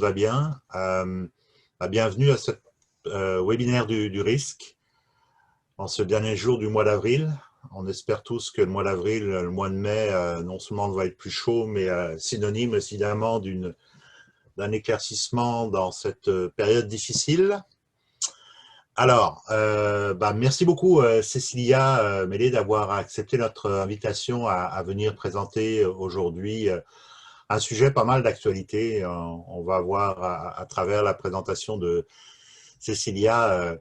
monde va bien. Bienvenue à ce webinaire du risque en ce dernier jour du mois d'avril. On espère tous que le mois d'avril, le mois de mai, non seulement va être plus chaud, mais synonyme évidemment d'un éclaircissement dans cette période difficile. Alors, merci beaucoup Cécilia Mélé d'avoir accepté notre invitation à venir présenter aujourd'hui un sujet pas mal d'actualité. On va voir à travers la présentation de Cécilia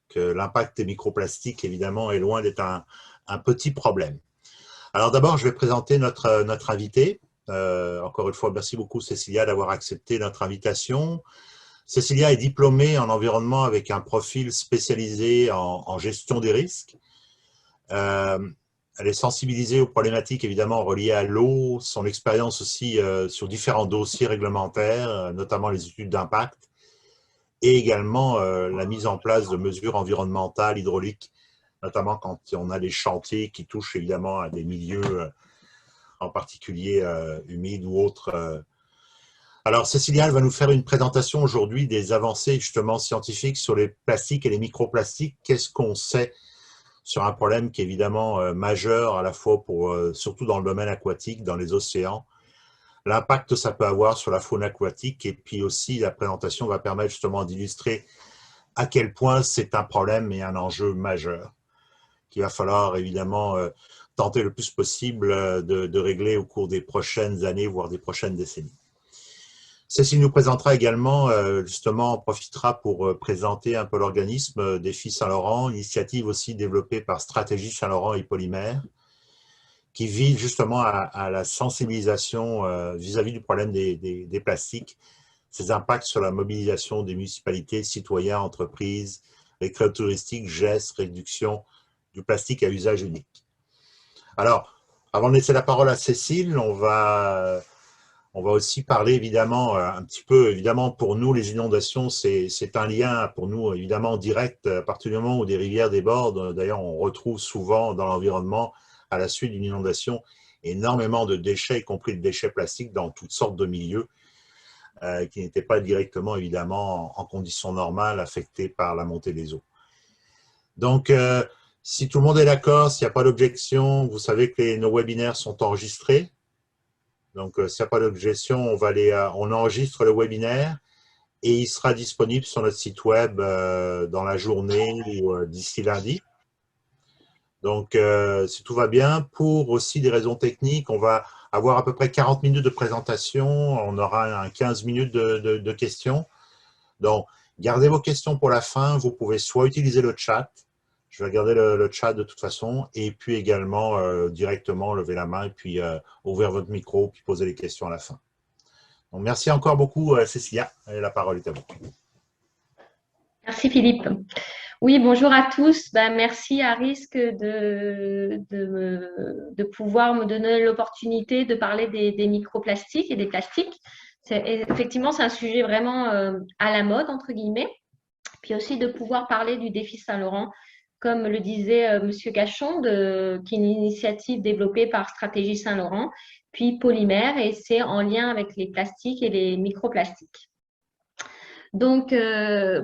que l'impact des microplastiques, évidemment, est loin d'être un petit problème. Alors d'abord, je vais présenter notre invité. Encore une fois, merci beaucoup Cécilia d'avoir accepté notre invitation. Cécilia est diplômée en environnement avec un profil spécialisé en gestion des risques. Elle est sensibilisée aux problématiques évidemment reliées à l'eau, son expérience aussi sur différents dossiers réglementaires, notamment les études d'impact, et également la mise en place de mesures environnementales, hydrauliques, notamment quand on a des chantiers qui touchent évidemment à des milieux en particulier humides ou autres. Alors, Cécilia, elle va nous faire une présentation aujourd'hui des avancées justement scientifiques sur les plastiques et les microplastiques. Qu'est-ce qu'on sait sur un problème qui est évidemment majeur à la fois pour, surtout dans le domaine aquatique, dans les océans, l'impact que ça peut avoir sur la faune aquatique, et puis aussi la présentation va permettre justement d'illustrer à quel point c'est un problème et un enjeu majeur qu'il va falloir évidemment tenter le plus possible de régler au cours des prochaines années, voire des prochaines décennies. Cécile nous présentera également, justement, on profitera pour présenter un peu l'organisme Défi Saint-Laurent, initiative aussi développée par Stratégie Saint-Laurent et Polymère, qui vise justement à la sensibilisation vis-à-vis du problème des plastiques, ses impacts sur la mobilisation des municipalités, citoyens, entreprises, les créateurs touristiques, gestes, réduction du plastique à usage unique. Alors, avant de laisser la parole à Cécile, on va aussi parler évidemment un petit peu, évidemment pour nous les inondations c'est un lien pour nous évidemment direct à partir du moment où des rivières débordent. D'ailleurs on retrouve souvent dans l'environnement à la suite d'une inondation énormément de déchets, y compris de déchets plastiques dans toutes sortes de milieux qui n'étaient pas directement évidemment en conditions normales affectés par la montée des eaux. Donc si tout le monde est d'accord, s'il n'y a pas d'objection, vous savez que nos webinaires sont enregistrés. Donc, s'il n'y a pas d'objection, on enregistre le webinaire et il sera disponible sur notre site web dans la journée ou d'ici lundi. Donc, si tout va bien, pour aussi des raisons techniques, on va avoir à peu près 40 minutes de présentation, on aura 15 minutes de questions. Donc, gardez vos questions pour la fin, vous pouvez soit utiliser le chat, je vais regarder le chat de toute façon, et puis également directement lever la main et puis ouvrir votre micro puis poser les questions à la fin. Donc, merci encore beaucoup Cécilia, et la parole est à vous. Merci Philippe. Oui, bonjour à tous. Merci à Risque de pouvoir me donner l'opportunité de parler des microplastiques et des plastiques. Effectivement, c'est un sujet vraiment à la mode, entre guillemets. Puis aussi de pouvoir parler du défi Saint-Laurent, comme le disait Monsieur Gachon, qui est une initiative développée par Stratégie Saint-Laurent, puis Polymère, et c'est en lien avec les plastiques et les microplastiques. Donc,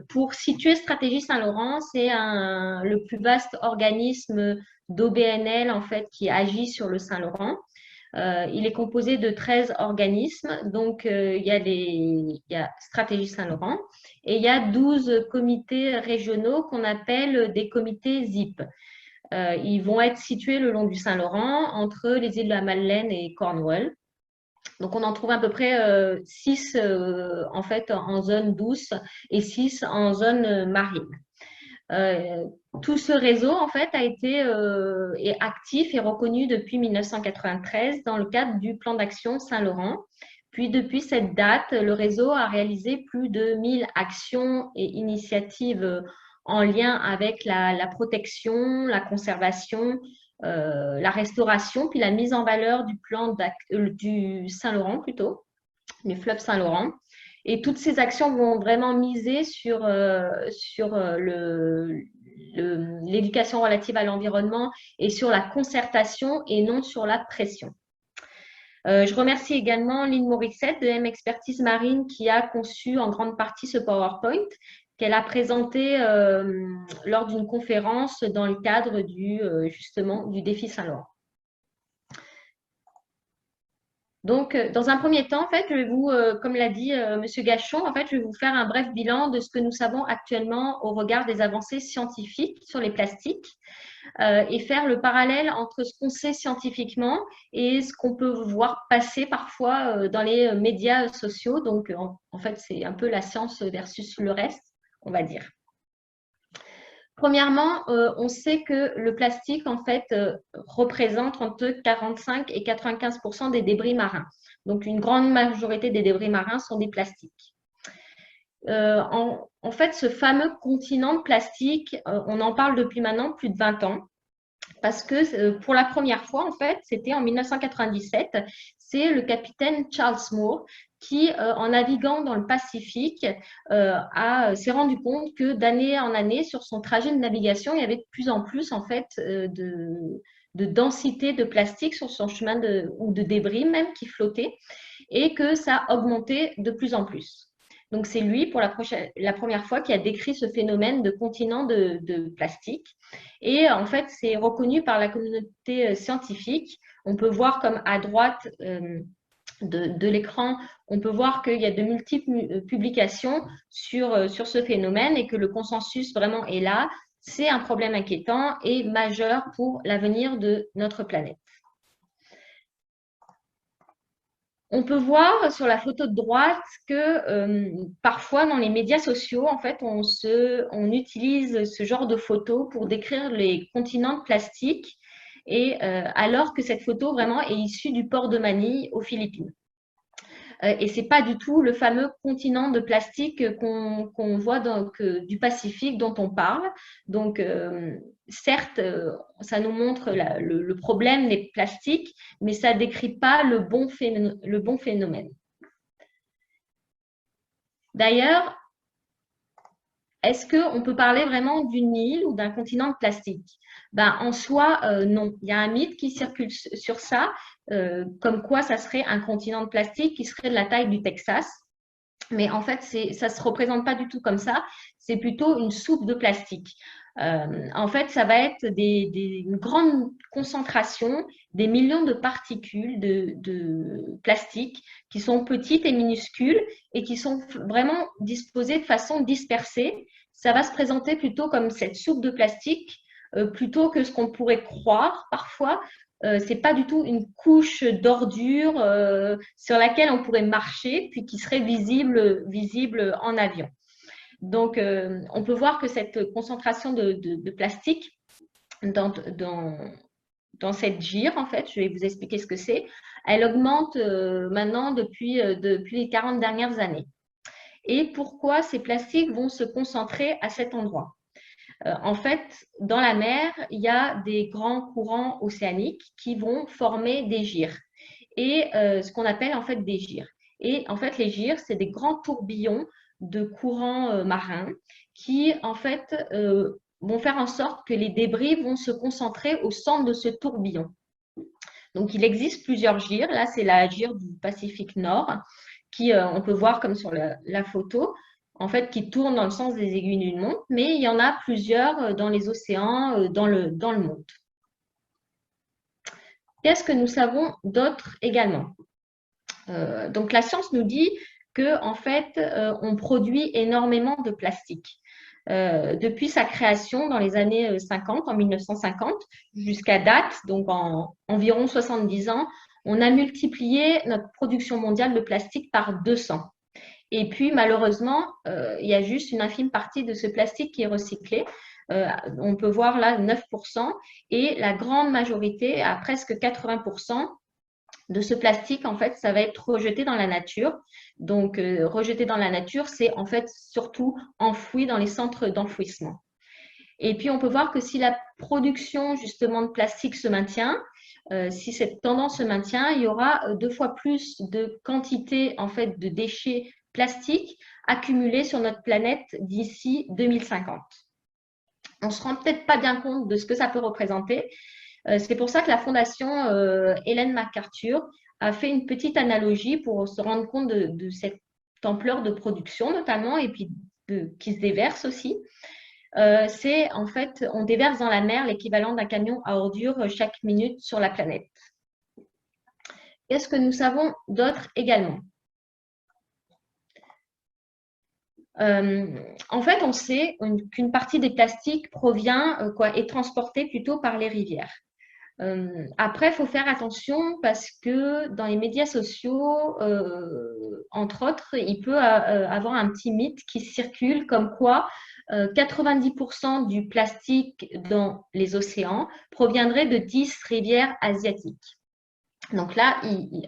pour situer Stratégie Saint-Laurent, c'est le plus vaste organisme d'OBNL en fait, qui agit sur le Saint-Laurent. Il est composé de 13 organismes, donc il y a Stratégie Saint-Laurent et il y a 12 comités régionaux qu'on appelle des comités ZIP. Ils vont être situés le long du Saint-Laurent, entre les îles de la Madeleine et Cornwall. Donc, on en trouve à peu près 6 en fait en zone douce et 6 en zone marine. Tout ce réseau, en fait, est actif et reconnu depuis 1993 dans le cadre du plan d'action Saint-Laurent. Puis, depuis cette date, le réseau a réalisé plus de 1000 actions et initiatives en lien avec la protection, la conservation, la restauration, puis la mise en valeur du Saint-Laurent plutôt, du fleuve Saint-Laurent. Et toutes ces actions vont vraiment miser sur l'éducation relative à l'environnement et sur la concertation et non sur la pression. Je remercie également Lynn Morissette de M Expertise Marine qui a conçu en grande partie ce PowerPoint qu'elle a présenté lors d'une conférence dans le cadre justement du défi Saint-Laurent. Donc, dans un premier temps, en fait, je vais vous, comme l'a dit Monsieur Gachon, en fait, je vais vous faire un bref bilan de ce que nous savons actuellement au regard des avancées scientifiques sur les plastiques et faire le parallèle entre ce qu'on sait scientifiquement et ce qu'on peut voir passer parfois dans les médias sociaux. Donc, en fait, c'est un peu la science versus le reste, on va dire. Premièrement, on sait que le plastique, en fait, représente entre 45 et 95% des débris marins. Donc, une grande majorité des débris marins sont des plastiques. En fait, ce fameux continent de plastique, on en parle depuis maintenant plus de 20 ans. Parce que pour la première fois, en fait, c'était en 1997, c'est le capitaine Charles Moore qui, en naviguant dans le Pacifique, s'est rendu compte que d'année en année, sur son trajet de navigation, il y avait de plus en plus en fait, de densité de plastique sur son chemin ou de débris même qui flottaient et que ça augmentait de plus en plus. Donc, c'est lui, pour la première fois, qui a décrit ce phénomène de continent de plastique. Et en fait, c'est reconnu par la communauté scientifique. On peut voir comme à droite de l'écran, on peut voir qu'il y a de multiples publications sur ce phénomène et que le consensus vraiment est là. C'est un problème inquiétant et majeur pour l'avenir de notre planète. On peut voir sur la photo de droite que parfois dans les médias sociaux, en fait, on utilise ce genre de photos pour décrire les continents de plastique, et alors que cette photo vraiment est issue du port de Manille aux Philippines. Et ce n'est pas du tout le fameux continent de plastique qu'on voit du Pacifique dont on parle. Donc, certes, ça nous montre le problème des plastiques, mais ça ne décrit pas le bon phénomène. D'ailleurs, est-ce qu'on peut parler vraiment d'une île ou d'un continent de plastique? Ben, en soi, non. Il y a un mythe qui circule sur ça, comme quoi ça serait un continent de plastique qui serait de la taille du Texas. Mais en fait, ça ne se représente pas du tout comme ça. C'est plutôt une soupe de plastique. En fait, ça va être une grande concentration, des millions de particules de plastique qui sont petites et minuscules et qui sont vraiment disposées de façon dispersée. Ça va se présenter plutôt comme cette soupe de plastique, plutôt que ce qu'on pourrait croire parfois. Ce n'est pas du tout une couche d'ordures sur laquelle on pourrait marcher, puis qui serait visible en avion. Donc, on peut voir que cette concentration de plastique dans cette gyre, en fait, je vais vous expliquer ce que c'est, elle augmente maintenant depuis les 40 dernières années. Et pourquoi ces plastiques vont se concentrer à cet endroit? En fait, dans la mer, il y a des grands courants océaniques qui vont former des gyres, et ce qu'on appelle en fait des gyres. Et en fait, les gyres, c'est des grands tourbillons de courants marins qui, en fait, vont faire en sorte que les débris vont se concentrer au centre de ce tourbillon. Donc, il existe plusieurs gyres. Là, c'est la gyre du Pacifique Nord, qui, on peut voir comme sur la photo, en fait, qui tourne dans le sens des aiguilles d'une montre, mais il y en a plusieurs dans les océans, dans le monde. Qu'est-ce que nous savons d'autre également? Donc, la science nous dit qu'en fait, on produit énormément de plastique. Depuis sa création dans les années 50, en 1950, jusqu'à date, donc en environ 70 ans, on a multiplié notre production mondiale de plastique par 200. Et puis, malheureusement, il y a juste une infime partie de ce plastique qui est recyclé. On peut voir là 9%, et la grande majorité, à presque 80%, de ce plastique, en fait, ça va être rejeté dans la nature. Donc, rejeté dans la nature, c'est en fait surtout enfoui dans les centres d'enfouissement. Et puis, on peut voir que si la production justement de plastique se maintient, si cette tendance se maintient, il y aura 2 fois plus de quantité en fait de déchets plastiques accumulés sur notre planète d'ici 2050. On ne se rend peut-être pas bien compte de ce que ça peut représenter. C'est pour ça que la fondation Ellen MacArthur a fait une petite analogie pour se rendre compte de cette ampleur de production notamment, et puis qui se déverse aussi. C'est en fait, on déverse dans la mer l'équivalent d'un camion à ordures chaque minute sur la planète. Qu'est-ce que nous savons d'autre également? En fait, on sait qu'une partie des plastiques est transportée plutôt par les rivières. Après, il faut faire attention parce que dans les médias sociaux, entre autres, il peut avoir un petit mythe qui circule comme quoi 90% du plastique dans les océans proviendrait de 10 rivières asiatiques. Donc là,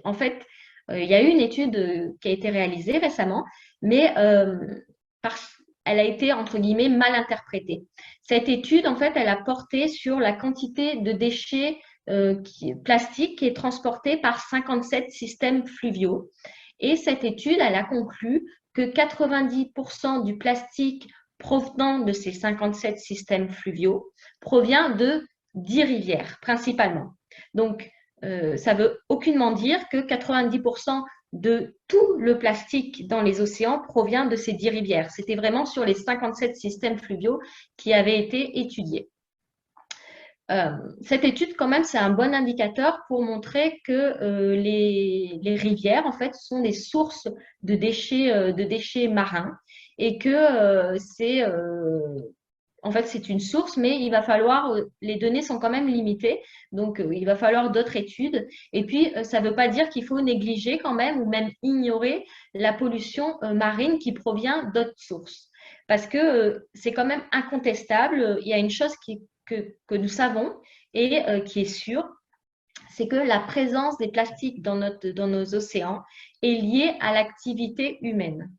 en fait, il y a eu une étude qui a été réalisée récemment, mais elle a été, entre guillemets, mal interprétée. Cette étude, en fait, elle a porté sur la quantité de déchets plastiques qui est transportée par 57 systèmes fluviaux. Et cette étude, elle a conclu que 90% du plastique provenant de ces 57 systèmes fluviaux provient de 10 rivières, principalement. Donc, ça ne veut aucunement dire que 90% de tout le plastique dans les océans provient de ces 10 rivières. C'était vraiment sur les 57 systèmes fluviaux qui avaient été étudiés. Cette étude, quand même, c'est un bon indicateur pour montrer que les rivières, en fait, sont des sources de déchets marins et que en fait, c'est une source, mais il va falloir, les données sont quand même limitées, donc il va falloir d'autres études. Et puis, ça ne veut pas dire qu'il faut négliger quand même ou même ignorer la pollution marine qui provient d'autres sources. Parce que c'est quand même incontestable. Il y a une chose que nous savons et qui est sûre, c'est que la présence des plastiques dans nos océans est liée à l'activité humaine.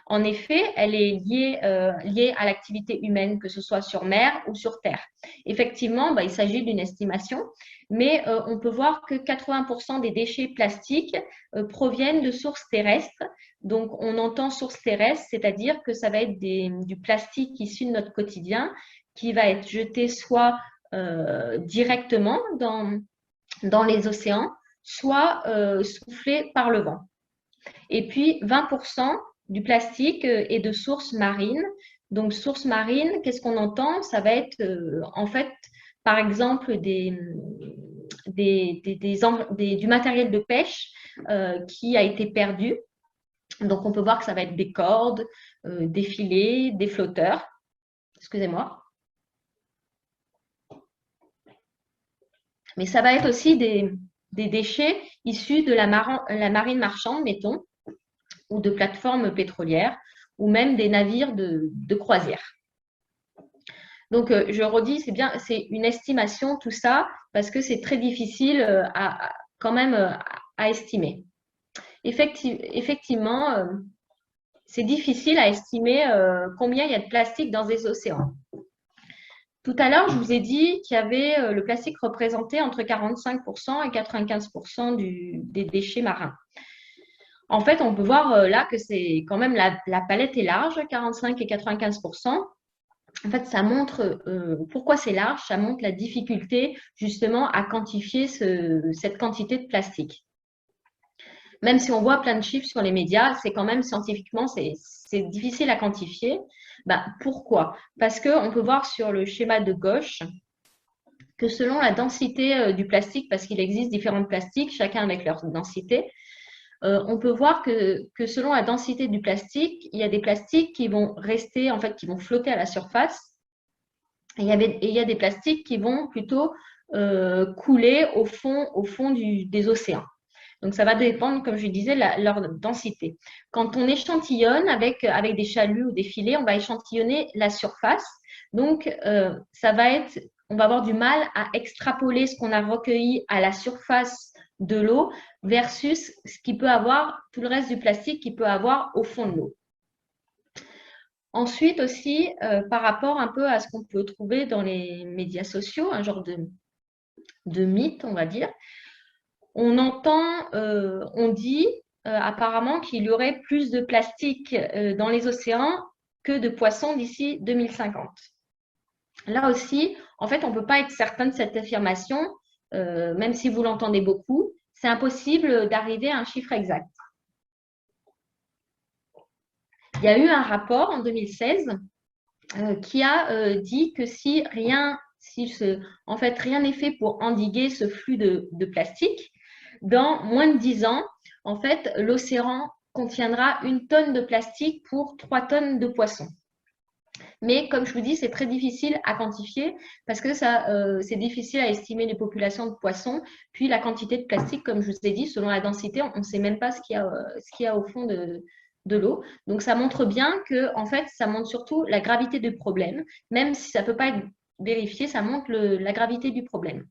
En effet, elle est liée à l'activité humaine, que ce soit sur mer ou sur terre. Effectivement, il s'agit d'une estimation, mais on peut voir que 80% des déchets plastiques proviennent de sources terrestres. Donc, on entend sources terrestres, c'est-à-dire que ça va être du plastique issu de notre quotidien qui va être jeté soit directement dans les océans, soit soufflé par le vent. Et puis, 20% du plastique est de sources marines. Donc, sources marines, qu'est-ce qu'on entend? Ça va être en fait, par exemple, du matériel de pêche qui a été perdu. Donc, on peut voir que ça va être des cordes, des filets, des flotteurs. Excusez-moi. Mais ça va être aussi des déchets issus de la marine marchande, mettons, ou de plateformes pétrolières, ou même des navires de croisière. Donc, je redis, c'est une estimation, tout ça, parce que c'est très difficile quand même à estimer. Effectivement, c'est difficile à estimer combien il y a de plastique dans les océans. Tout à l'heure, je vous ai dit qu'il y avait le plastique représenté entre 45% et 95% des déchets marins. En fait, on peut voir là que c'est quand même la palette est large, 45 et 95%. En fait, ça montre pourquoi c'est large, ça montre la difficulté justement à quantifier cette quantité de plastique. Même si on voit plein de chiffres sur les médias, c'est quand même scientifiquement, c'est difficile à quantifier. Pourquoi? Parce qu'on peut voir sur le schéma de gauche que selon la densité du plastique, parce qu'il existe différents plastiques, chacun avec leur densité, on peut voir que selon la densité du plastique, il y a des plastiques qui vont rester, en fait, qui vont flotter à la surface. Et il y a des plastiques qui vont plutôt couler au fond des océans. Donc, ça va dépendre, comme je disais, leur densité. Quand on échantillonne avec des chaluts ou des filets, on va échantillonner la surface. Donc, on va avoir du mal à extrapoler ce qu'on a recueilli à la surface de l'eau versus ce qui peut avoir, tout le reste du plastique qu'il peut avoir au fond de l'eau. Ensuite aussi, par rapport un peu à ce qu'on peut trouver dans les médias sociaux, un genre de mythe, on va dire, on dit apparemment qu'il y aurait plus de plastique dans les océans que de poissons d'ici 2050. Là aussi, en fait, on ne peut pas être certain de cette affirmation, même si vous l'entendez beaucoup. c'est impossible d'arriver à un chiffre exact. Il y a eu un rapport en 2016 qui a dit que en fait, rien n'est fait pour endiguer ce flux de plastique, dans moins de 10 ans, en fait, l'océan contiendra 1 tonne de plastique pour 3 tonnes de poissons. Mais comme je vous dis, c'est très difficile à quantifier parce que c'est difficile à estimer les populations de poissons. Puis la quantité de plastique, comme je vous ai dit, selon la densité, on ne sait même pas ce qu'il y a au fond de l'eau. Donc ça montre bien que, en fait, ça montre surtout la gravité du problème. Même si ça ne peut pas être vérifié, ça montre la gravité du problème.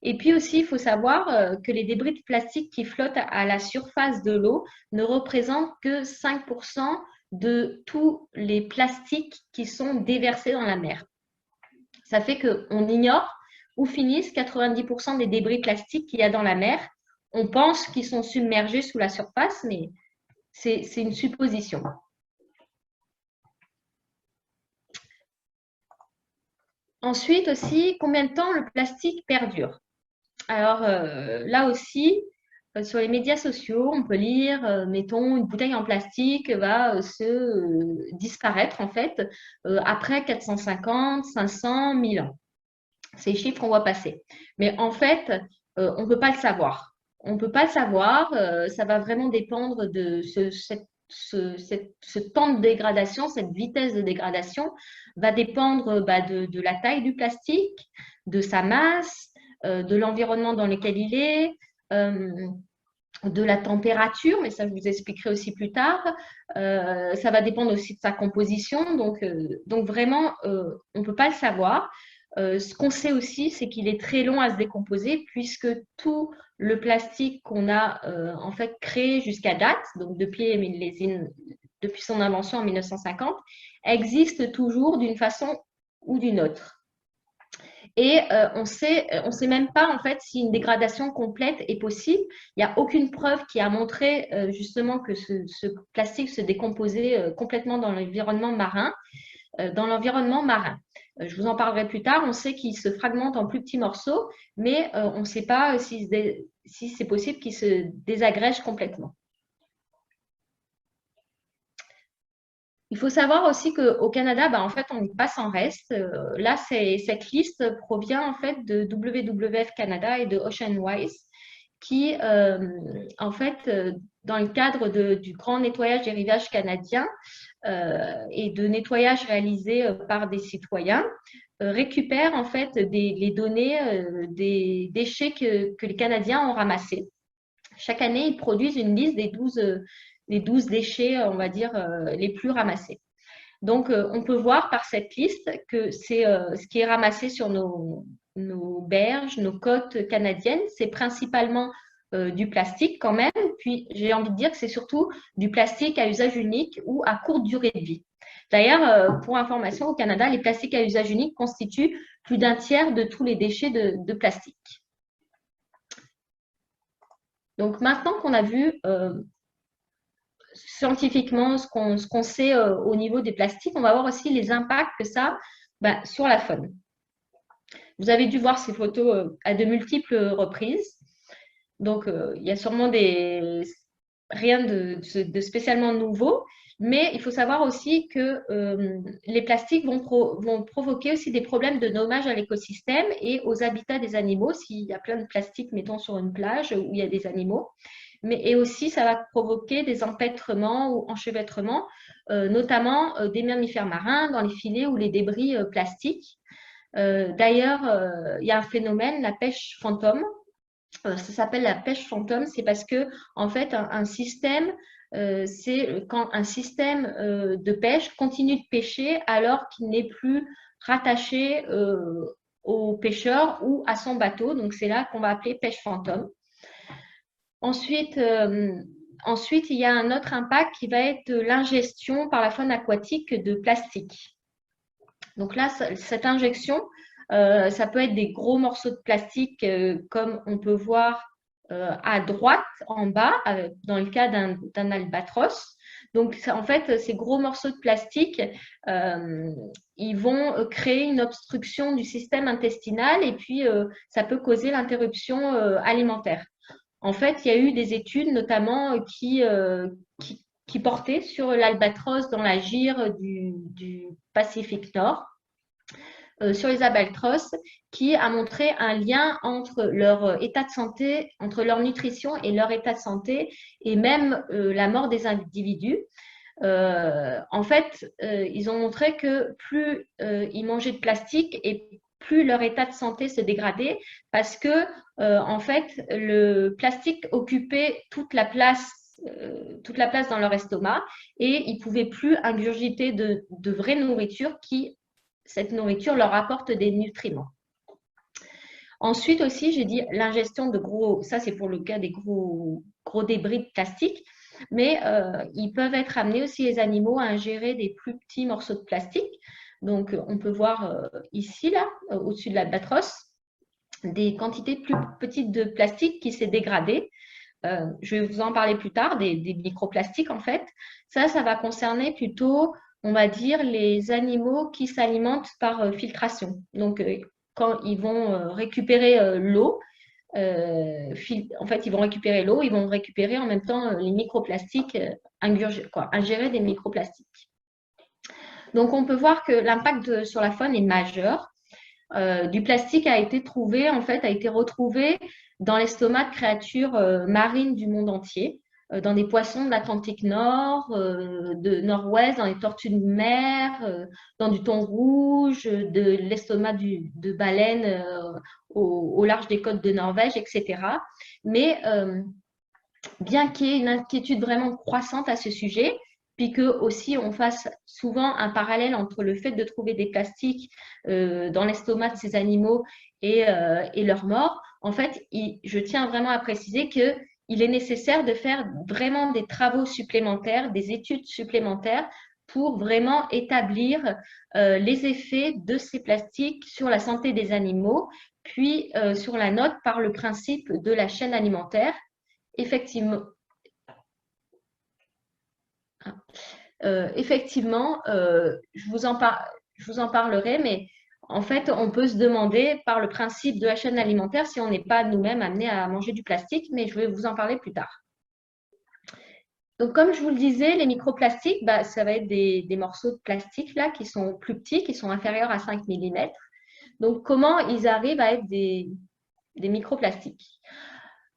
Et puis aussi, il faut savoir que les débris de plastique qui flottent à la surface de l'eau ne représentent que 5% de tous les plastiques qui sont déversés dans la mer. Ça fait qu'on ignore où finissent 90% des débris plastiques qu'il y a dans la mer. On pense qu'ils sont submergés sous la surface, mais c'est une supposition. Ensuite aussi, combien de temps le plastique perdure? Alors là aussi, sur les médias sociaux, on peut lire, mettons, une bouteille en plastique va se disparaître en fait après 450, 500, 1000 ans. C'est les chiffres qu'on voit passer. Mais en fait, on ne peut pas le savoir. On ne peut pas le savoir. Ça va vraiment dépendre de ce temps de dégradation, cette vitesse de dégradation va dépendre de la taille du plastique, de sa masse, de l'environnement dans lequel il est, de la température, mais ça je vous expliquerai aussi plus tard. Ça va dépendre aussi de sa composition, donc vraiment, on ne peut pas le savoir. Ce qu'on sait aussi, c'est qu'il est très long à se décomposer puisque tout le plastique qu'on a en fait créé jusqu'à date, donc depuis son invention en 1950, existe toujours d'une façon ou d'une autre. Et on sait même pas en fait si une dégradation complète est possible. Il n'y a aucune preuve qui a montré justement que ce plastique se décomposait complètement dans l'environnement marin. Je vous en parlerai plus tard. On sait qu'il se fragmente en plus petits morceaux, mais on ne sait pas si c'est possible qu'il se désagrège complètement. Il faut savoir aussi qu'au Canada, en fait, on n'est pas sans reste. Là, cette liste provient en fait de WWF Canada et de Oceanwise qui, en fait, dans le cadre du grand nettoyage des rivages canadiens et de nettoyage réalisé par des citoyens, récupèrent en fait les données des déchets que les Canadiens ont ramassés. Chaque année, ils produisent une liste des 12 déchets, on va dire, les plus ramassés. Donc, on peut voir par cette liste que c'est ce qui est ramassé sur nos berges, nos côtes canadiennes, c'est principalement du plastique quand même. Puis, j'ai envie de dire que c'est surtout du plastique à usage unique ou à courte durée de vie. D'ailleurs, pour information, au Canada, les plastiques à usage unique constituent plus d'un tiers de tous les déchets de plastique. Donc, maintenant qu'on a vu scientifiquement ce qu'on sait au niveau des plastiques, on va voir aussi les impacts que ça a sur la faune. Vous avez dû voir ces photos à de multiples reprises. Donc, il y a sûrement rien de spécialement nouveau, mais il faut savoir aussi que les plastiques vont provoquer aussi des problèmes de dommage à l'écosystème et aux habitats des animaux. S'il y a plein de plastique, mettons, sur une plage où il y a des animaux, et aussi ça va provoquer des empêtrements ou enchevêtrements, notamment des mammifères marins dans les filets ou les débris plastiques. D'ailleurs, il y a un phénomène, la pêche fantôme. Ça s'appelle la pêche fantôme, c'est parce que en fait un système, c'est quand un système de pêche continue de pêcher alors qu'il n'est plus rattaché au pêcheur ou à son bateau. Donc c'est là qu'on va appeler pêche fantôme. Ensuite, il y a un autre impact qui va être l'ingestion par la faune aquatique de plastique. Donc là, cette injection, ça peut être des gros morceaux de plastique comme on peut voir à droite, en bas, dans le cas d'un albatros. Donc, en fait, ces gros morceaux de plastique, ils vont créer une obstruction du système intestinal et puis ça peut causer l'interruption alimentaire. en fait, il y a eu des études notamment qui portaient sur l'albatros dans la gire du Pacifique Nord, sur les albatros, qui a montré un lien entre leur état de santé, entre leur nutrition et leur état de santé, et même la mort des individus. En fait, ils ont montré que plus ils mangeaient de plastique et plus leur état de santé se dégradait parce que, en fait, le plastique occupait toute la place dans leur estomac et ils ne pouvaient plus ingurgiter de vraie nourriture cette nourriture leur apporte des nutriments. Ensuite aussi, j'ai dit l'ingestion de gros, ça c'est pour le cas des gros débris de plastique, mais ils peuvent être amenés aussi les animaux à ingérer des plus petits morceaux de plastique. Donc on peut voir ici, là, au-dessus de l'albatros, des quantités plus petites de plastique qui s'est dégradé. Je vais vous en parler plus tard, des microplastiques en fait. Ça va concerner plutôt, on va dire, les animaux qui s'alimentent par filtration. Donc quand ils vont récupérer l'eau, en fait, ils vont récupérer l'eau, ils vont récupérer en même temps les microplastiques, ingérer des microplastiques. Donc, on peut voir que l'impact sur la faune est majeur. Du plastique a été trouvé, en fait, a été retrouvé dans l'estomac de créatures marines du monde entier, dans des poissons de l'Atlantique Nord, de Nord-Ouest, dans les tortues de mer, dans du thon rouge, de l'estomac de baleines au large des côtes de Norvège, etc. Mais bien qu'il y ait une inquiétude vraiment croissante à ce sujet, puis que aussi on fasse souvent un parallèle entre le fait de trouver des plastiques dans l'estomac de ces animaux et leur mort, en fait, je tiens vraiment à préciser qu'il est nécessaire de faire vraiment des travaux supplémentaires, des études supplémentaires pour vraiment établir les effets de ces plastiques sur la santé des animaux, puis sur la nôtre par le principe de la chaîne alimentaire. Effectivement, je vous en parlerai, mais en fait, on peut se demander par le principe de la chaîne alimentaire si on n'est pas nous-mêmes amenés à manger du plastique, mais je vais vous en parler plus tard. Donc, comme je vous le disais, les microplastiques, ça va être des morceaux de plastique là, qui sont plus petits, qui sont inférieurs à 5 mm. Donc, comment ils arrivent à être des microplastiques?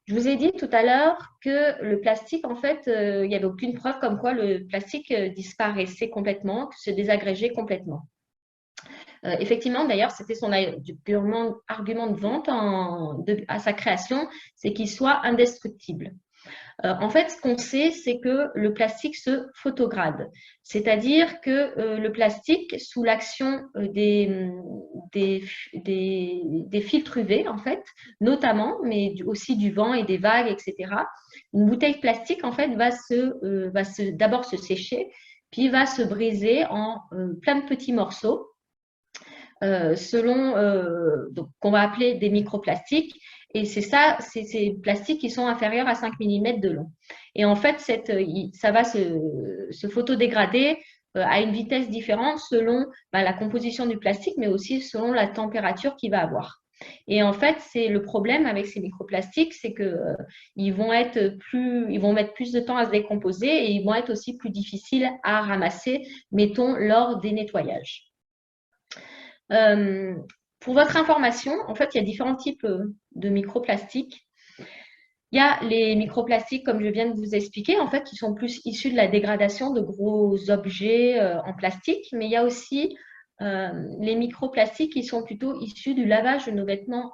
Je vous ai dit tout à l'heure que le plastique, en fait, il n'y avait aucune preuve comme quoi le plastique disparaissait complètement, que se désagrégeait complètement. Effectivement, d'ailleurs, c'était son purement argument de vente à sa création, c'est qu'il soit indestructible. En fait, ce qu'on sait, c'est que le plastique se photograde, c'est-à-dire que le plastique, sous l'action des filtres UV, en fait, notamment, mais aussi du vent et des vagues, etc., une bouteille plastique, en fait, va d'abord se sécher, puis va se briser en plein de petits morceaux, donc, qu'on va appeler des microplastiques. Et c'est ces plastiques qui sont inférieurs à 5 mm de long. Et en fait, ça va se photodégrader à une vitesse différente selon la composition du plastique, mais aussi selon la température qu'il va avoir. Et en fait, c'est le problème avec ces microplastiques, c'est qu'ils vont mettre plus de temps à se décomposer et ils vont être aussi plus difficiles à ramasser, mettons, lors des nettoyages. Pour votre information, en fait, il y a différents types de microplastiques. Il y a les microplastiques, comme je viens de vous expliquer, en fait, qui sont plus issus de la dégradation de gros objets en plastique, mais il y a aussi les microplastiques qui sont plutôt issus du lavage de nos vêtements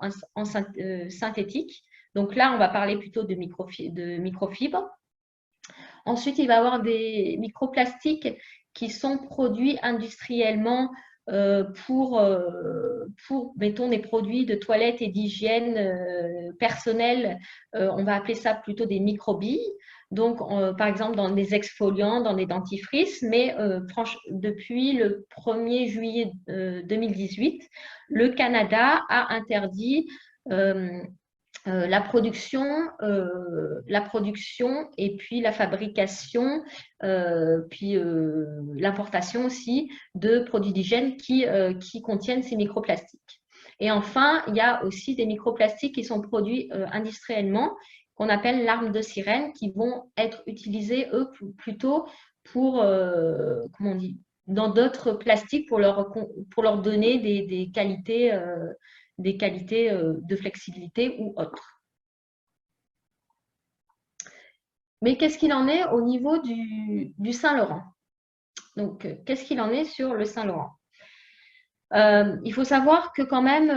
synthétiques. Donc là, on va parler plutôt de microfibres. Ensuite, il va y avoir des microplastiques qui sont produits industriellement pour, mettons, des produits de toilette et d'hygiène personnelle. On va appeler ça plutôt des microbilles. Donc, par exemple, dans des exfoliants, dans des dentifrices, mais depuis le 1er juillet 2018, le Canada a interdit la production et puis la fabrication, puis l'importation aussi de produits d'hygiène qui contiennent ces microplastiques. Et enfin, il y a aussi des microplastiques qui sont produits industriellement, qu'on appelle l'arme de sirène, qui vont être utilisés, eux, plutôt pour, comment on dit, dans d'autres plastiques pour leur donner des qualités, de flexibilité ou autres. Mais qu'est-ce qu'il en est au niveau du Saint-Laurent? Donc, qu'est-ce qu'il en est sur le Saint-Laurent? Il faut savoir que quand même,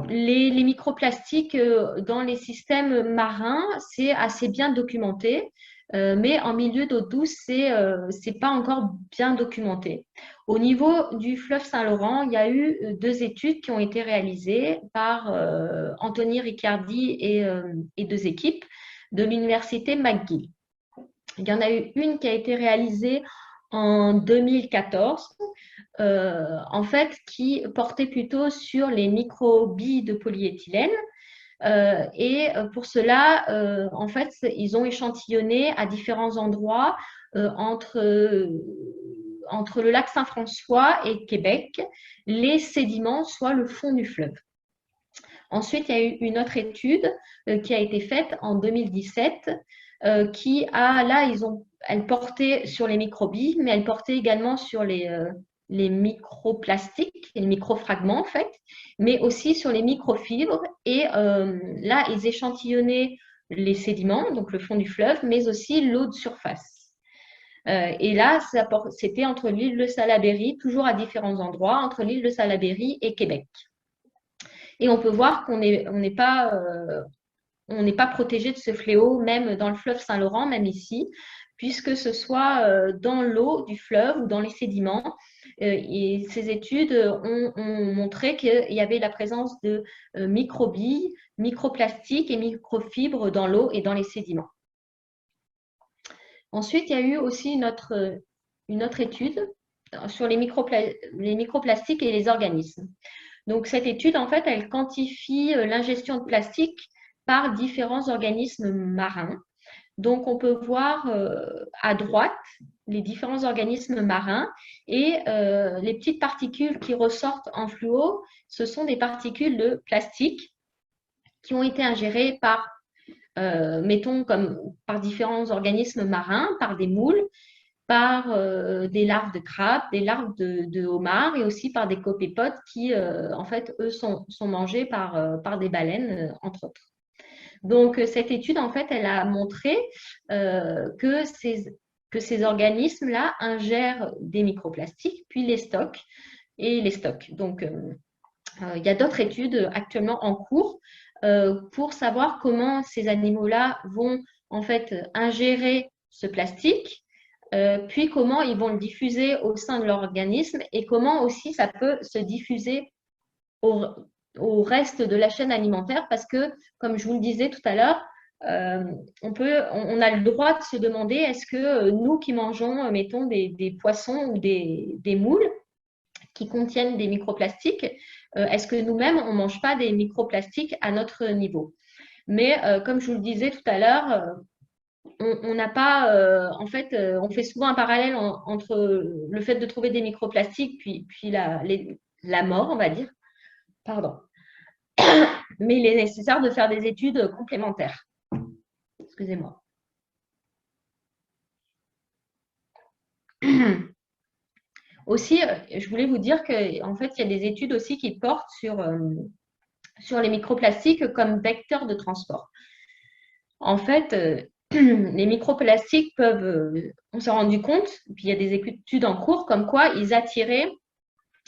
les microplastiques dans les systèmes marins, c'est assez bien documenté, mais en milieu d'eau douce, c'est pas encore bien documenté. Au niveau du fleuve Saint-Laurent, il y a eu 2 études qui ont été réalisées par Anthony Riccardi et 2 équipes de l'université McGill. Il y en a eu une qui a été réalisée en 2014, en fait, qui portait plutôt sur les microbilles de polyéthylène. Et pour cela, en fait, ils ont échantillonné à différents endroits entre le lac Saint-François et Québec les sédiments, soit le fond du fleuve. Ensuite, il y a eu une autre étude qui a été faite en 2017 elle portait sur les microbilles, mais elle portait également sur les microplastiques, les microfragments en fait, mais aussi sur les microfibres. Et là, ils échantillonnaient les sédiments, donc le fond du fleuve, mais aussi l'eau de surface. Et là, c'était entre l'île de Salaberry, toujours à différents endroits, entre l'île de Salaberry et Québec. Et on peut voir qu'on n'est pas protégé de ce fléau, même dans le fleuve Saint-Laurent, même ici, puisque ce soit dans l'eau du fleuve ou dans les sédiments. Et ces études ont montré qu'il y avait la présence de microbilles, microplastiques et microfibres dans l'eau et dans les sédiments. Ensuite, il y a eu aussi une autre étude sur les microplastiques et les organismes. Donc, cette étude, en fait, elle quantifie l'ingestion de plastique par différents organismes marins. Donc, on peut voir à droite les différents organismes marins et les petites particules qui ressortent en fluo, ce sont des particules de plastique qui ont été ingérées par, par différents organismes marins, par des moules, par des larves de crabes, des larves de homards et aussi par des copépodes qui, en fait, eux, sont mangés par des baleines, entre autres. Donc, cette étude, en fait, elle a montré que ces organismes-là ingèrent des microplastiques, puis les stockent et les stockent. Donc, il y a d'autres études actuellement en cours pour savoir comment ces animaux-là vont, en fait, ingérer ce plastique, puis comment ils vont le diffuser au sein de l'organisme et comment aussi ça peut se diffuser au reste de la chaîne alimentaire parce que, comme je vous le disais tout à l'heure, on a le droit de se demander est-ce que nous qui mangeons, mettons, des poissons ou des moules qui contiennent des microplastiques, est-ce que nous-mêmes, on ne mange pas des microplastiques à notre niveau? Mais comme je vous le disais tout à l'heure, on n'a pas, en fait, on fait souvent un parallèle entre le fait de trouver des microplastiques puis la mort, on va dire. Pardon. Mais il est nécessaire de faire des études complémentaires. Excusez-moi. Aussi, je voulais vous dire qu'en fait, il y a des études aussi qui portent sur les microplastiques comme vecteurs de transport. En fait, les microplastiques on s'est rendu compte, puis il y a des études en cours, comme quoi ils attiraient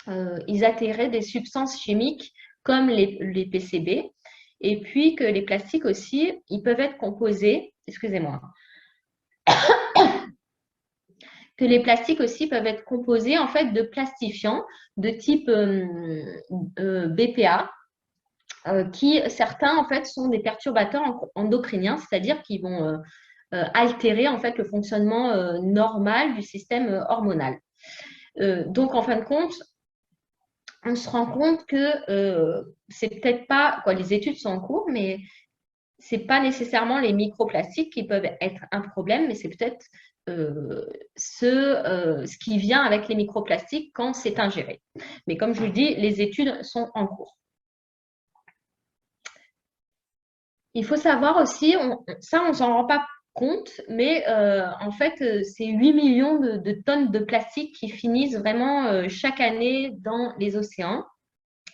des substances chimiques comme les PCB, et puis que les plastiques aussi, ils peuvent être composés, excusez-moi, que les plastiques aussi peuvent être composés en fait de plastifiants de type BPA, qui certains en fait sont des perturbateurs endocriniens, c'est-à-dire qu'ils vont altérer en fait le fonctionnement normal du système hormonal. Donc en fin de compte, on se rend compte que c'est peut-être pas, les études sont en cours, mais c'est pas nécessairement les microplastiques qui peuvent être un problème, mais c'est peut-être ce qui vient avec les microplastiques quand c'est ingéré. Mais comme je vous le dis, les études sont en cours. Il faut savoir aussi, ça on ne s'en rend pas compte, mais en fait, c'est 8 millions de tonnes de plastique qui finissent vraiment chaque année dans les océans.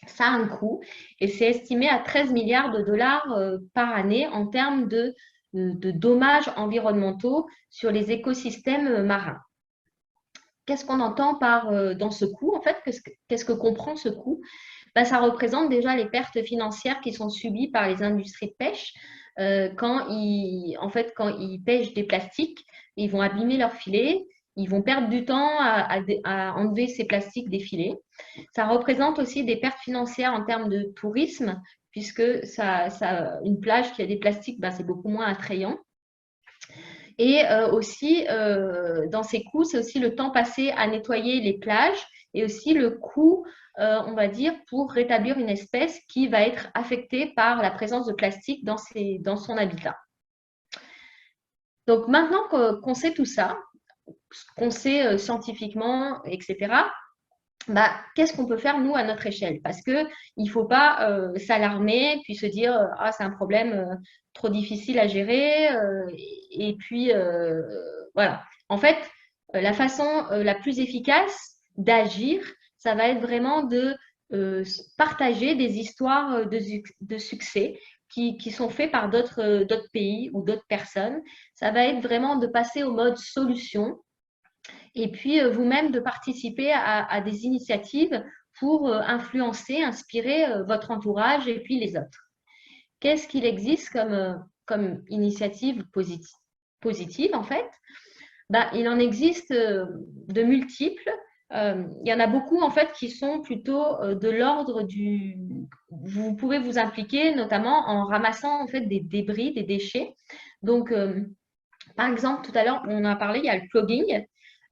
Ça a un coût et c'est estimé à 13 milliards de dollars par année en termes de dommages environnementaux sur les écosystèmes marins. Qu'est-ce qu'on entend dans ce coût? En fait, qu'est-ce que comprend ce coût? Ben, ça représente déjà les pertes financières qui sont subies par les industries de pêche quand ils pêchent des plastiques, ils vont abîmer leurs filets, ils vont perdre du temps à enlever ces plastiques des filets. Ça représente aussi des pertes financières en termes de tourisme, puisque une plage qui a des plastiques, ben, c'est beaucoup moins attrayant. Et aussi, dans ces coûts, c'est aussi le temps passé à nettoyer les plages et aussi le coût, on va dire, pour rétablir une espèce qui va être affectée par la présence de plastique dans son habitat. Donc maintenant qu'on sait tout ça, qu'on sait scientifiquement, etc., bah, qu'est-ce qu'on peut faire, nous, à notre échelle? Parce qu'il ne faut pas s'alarmer, puis se dire, ah, c'est un problème trop difficile à gérer. Et puis, voilà. En fait, la façon la plus efficace d'agir, ça va être vraiment de partager des histoires de succès qui sont faits par d'autres pays ou d'autres personnes. Ça va être vraiment de passer au mode solution et puis vous-même de participer à des initiatives pour influencer, inspirer votre entourage et puis les autres. Qu'est-ce qu'il existe comme initiative positive en fait? Ben, il en existe de multiples. Il y en a beaucoup en fait qui sont plutôt de l'ordre du. Vous pouvez vous impliquer notamment en ramassant en fait des débris, des déchets. Donc, par exemple, tout à l'heure, on en a parlé, il y a le plugging.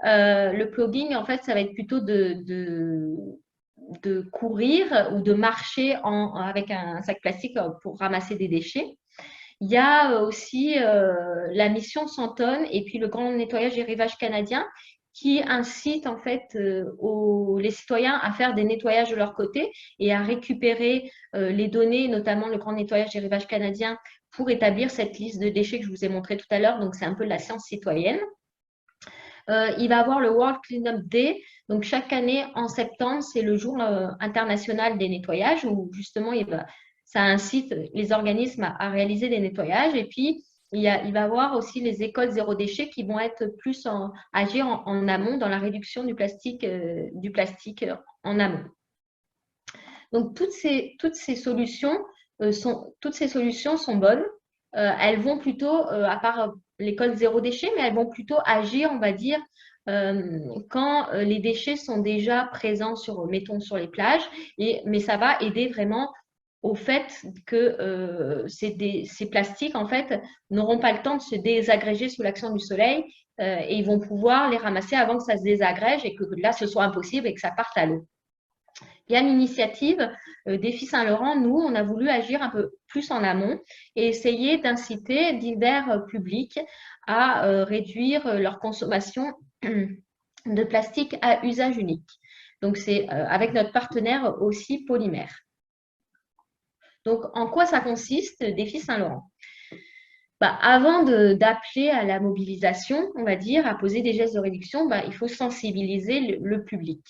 Le plugging, en fait, ça va être plutôt de courir ou de marcher avec un sac plastique pour ramasser des déchets. Il y a aussi la mission 100 tonnes et puis le grand nettoyage des rivages canadiens qui incite en fait les citoyens à faire des nettoyages de leur côté et à récupérer les données, notamment le grand nettoyage des rivages canadiens, pour établir cette liste de déchets que je vous ai montré tout à l'heure. Donc, c'est un peu de la science citoyenne. Il va avoir le World Cleanup Day. Donc, chaque année, en septembre, c'est le jour international des nettoyages où justement, ça incite les organismes à réaliser des nettoyages. Et puis, il va y avoir aussi les écoles zéro déchet qui vont être plus agir en amont dans la réduction du plastique en amont. Donc, toutes ces solutions sont bonnes. Elles vont plutôt, à part l'école zéro déchet, mais elles vont plutôt agir, on va dire, quand les déchets sont déjà présents mettons, sur les plages. Mais ça va aider vraiment au fait que ces plastiques, en fait, n'auront pas le temps de se désagréger sous l'action du soleil et ils vont pouvoir les ramasser avant que ça se désagrège et que là, ce soit impossible et que ça parte à l'eau. Il y a l'initiative Défi Saint-Laurent. Nous, on a voulu agir un peu plus en amont et essayer d'inciter divers publics à réduire leur consommation de plastique à usage unique. Donc, c'est avec notre partenaire aussi Polymère. Donc, en quoi ça consiste, Défi Saint-Laurent? Avant d'appeler à la mobilisation, on va dire, à poser des gestes de réduction, il faut sensibiliser le public.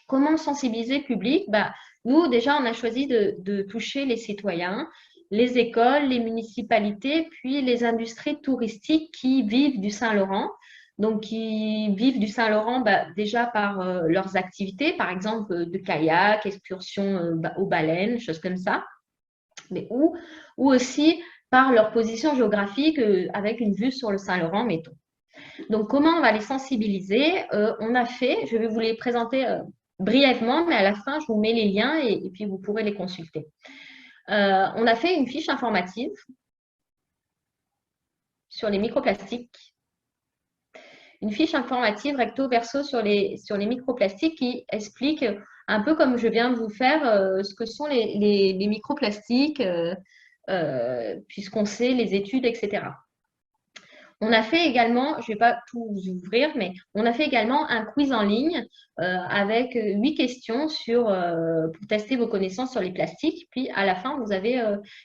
Comment sensibiliser le public? Nous, déjà, on a choisi de toucher les citoyens, les écoles, les municipalités, puis les industries touristiques qui vivent du Saint-Laurent. Donc, qui vivent du Saint-Laurent déjà par leurs activités, par exemple de kayak, excursions aux baleines, choses comme ça, mais ou aussi par leur position géographique avec une vue sur le Saint-Laurent, mettons. Donc, comment on va les sensibiliser? Je vais vous les présenter brièvement, mais à la fin, je vous mets les liens et puis vous pourrez les consulter. On a fait une fiche informative sur les microplastiques. Une fiche informative recto verso sur les microplastiques qui explique un peu comme je viens de vous faire ce que sont les microplastiques, puisqu'on sait les études, etc. On a fait également, je ne vais pas tout vous ouvrir, mais on a fait également un quiz en ligne avec 8 questions pour tester vos connaissances sur les plastiques. Puis à la fin, vous avez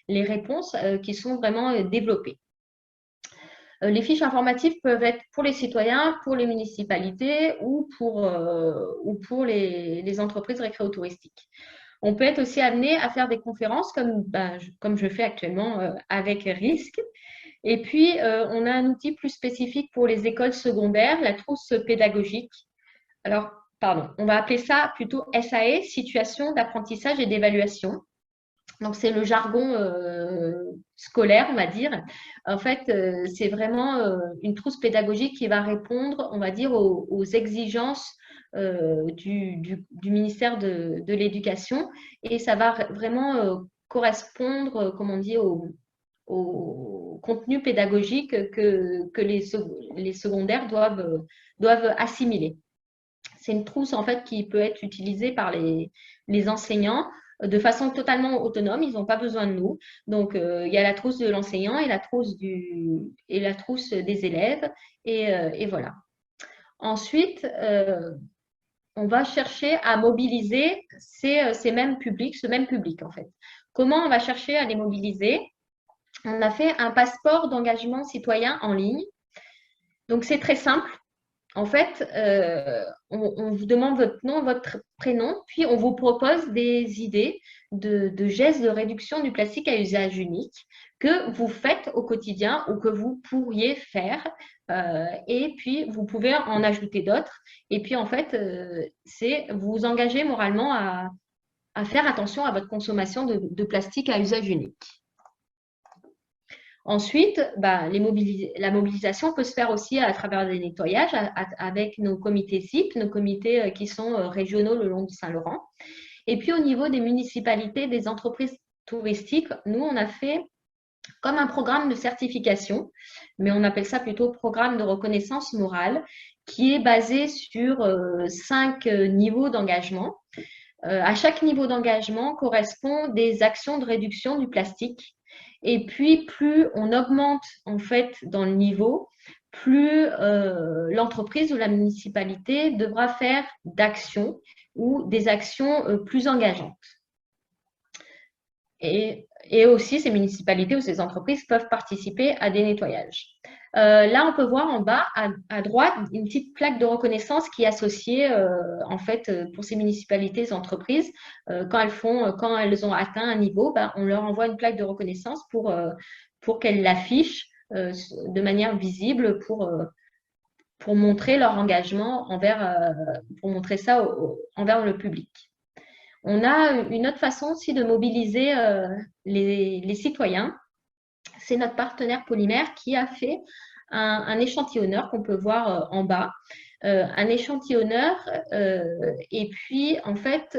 les réponses qui sont vraiment développées. Les fiches informatives peuvent être pour les citoyens, pour les municipalités ou pour les entreprises récréotouristiques. On peut être aussi amené à faire des conférences comme je fais actuellement avec RISC. Et puis, on a un outil plus spécifique pour les écoles secondaires, la trousse pédagogique. Alors, pardon, on va appeler ça plutôt SAE, situation d'apprentissage et d'évaluation. Donc, c'est le jargon scolaire, on va dire. En fait, c'est vraiment une trousse pédagogique qui va répondre, on va dire, aux exigences du ministère de l'Éducation. Et ça va vraiment correspondre, comme on dit, au contenu pédagogique que les secondaires doivent assimiler. C'est une trousse, en fait, qui peut être utilisée par les enseignants de façon totalement autonome, ils n'ont pas besoin de nous. Donc, il y a la trousse de l'enseignant et la trousse des élèves. Et voilà. Ensuite, on va chercher à mobiliser ce même public, en fait. Comment on va chercher à les mobiliser? On a fait un passeport d'engagement citoyen en ligne. Donc, c'est très simple. En fait, on vous demande votre nom, votre prénom, puis on vous propose des idées de gestes de réduction du plastique à usage unique que vous faites au quotidien ou que vous pourriez faire. Et puis, vous pouvez en ajouter d'autres. Et puis, en fait, c'est vous engager moralement à faire attention à votre consommation de plastique à usage unique. Ensuite, la mobilisation peut se faire aussi à travers des nettoyages avec nos comités CIP, nos comités qui sont régionaux le long du Saint-Laurent. Et puis au niveau des municipalités, des entreprises touristiques, nous, on a fait comme un programme de certification, mais on appelle ça plutôt programme de reconnaissance morale, qui est basé sur 5 niveaux d'engagement. À chaque niveau d'engagement correspond des actions de réduction du plastique. Et puis, plus on augmente en fait dans le niveau, plus l'entreprise ou la municipalité devra faire d'actions ou des actions plus engageantes. Et aussi, ces municipalités ou ces entreprises peuvent participer à des nettoyages. Là, on peut voir en bas, à droite, une petite plaque de reconnaissance qui est associée, en fait, pour ces municipalités, ces entreprises. Quand elles ont atteint un niveau, on leur envoie une plaque de reconnaissance pour qu'elles l'affichent de manière visible pour montrer leur engagement pour montrer ça envers le public. On a une autre façon aussi de mobiliser les citoyens. C'est notre partenaire Polymère qui a fait un échantillonneur qu'on peut voir en bas. Un échantillonneur et puis en fait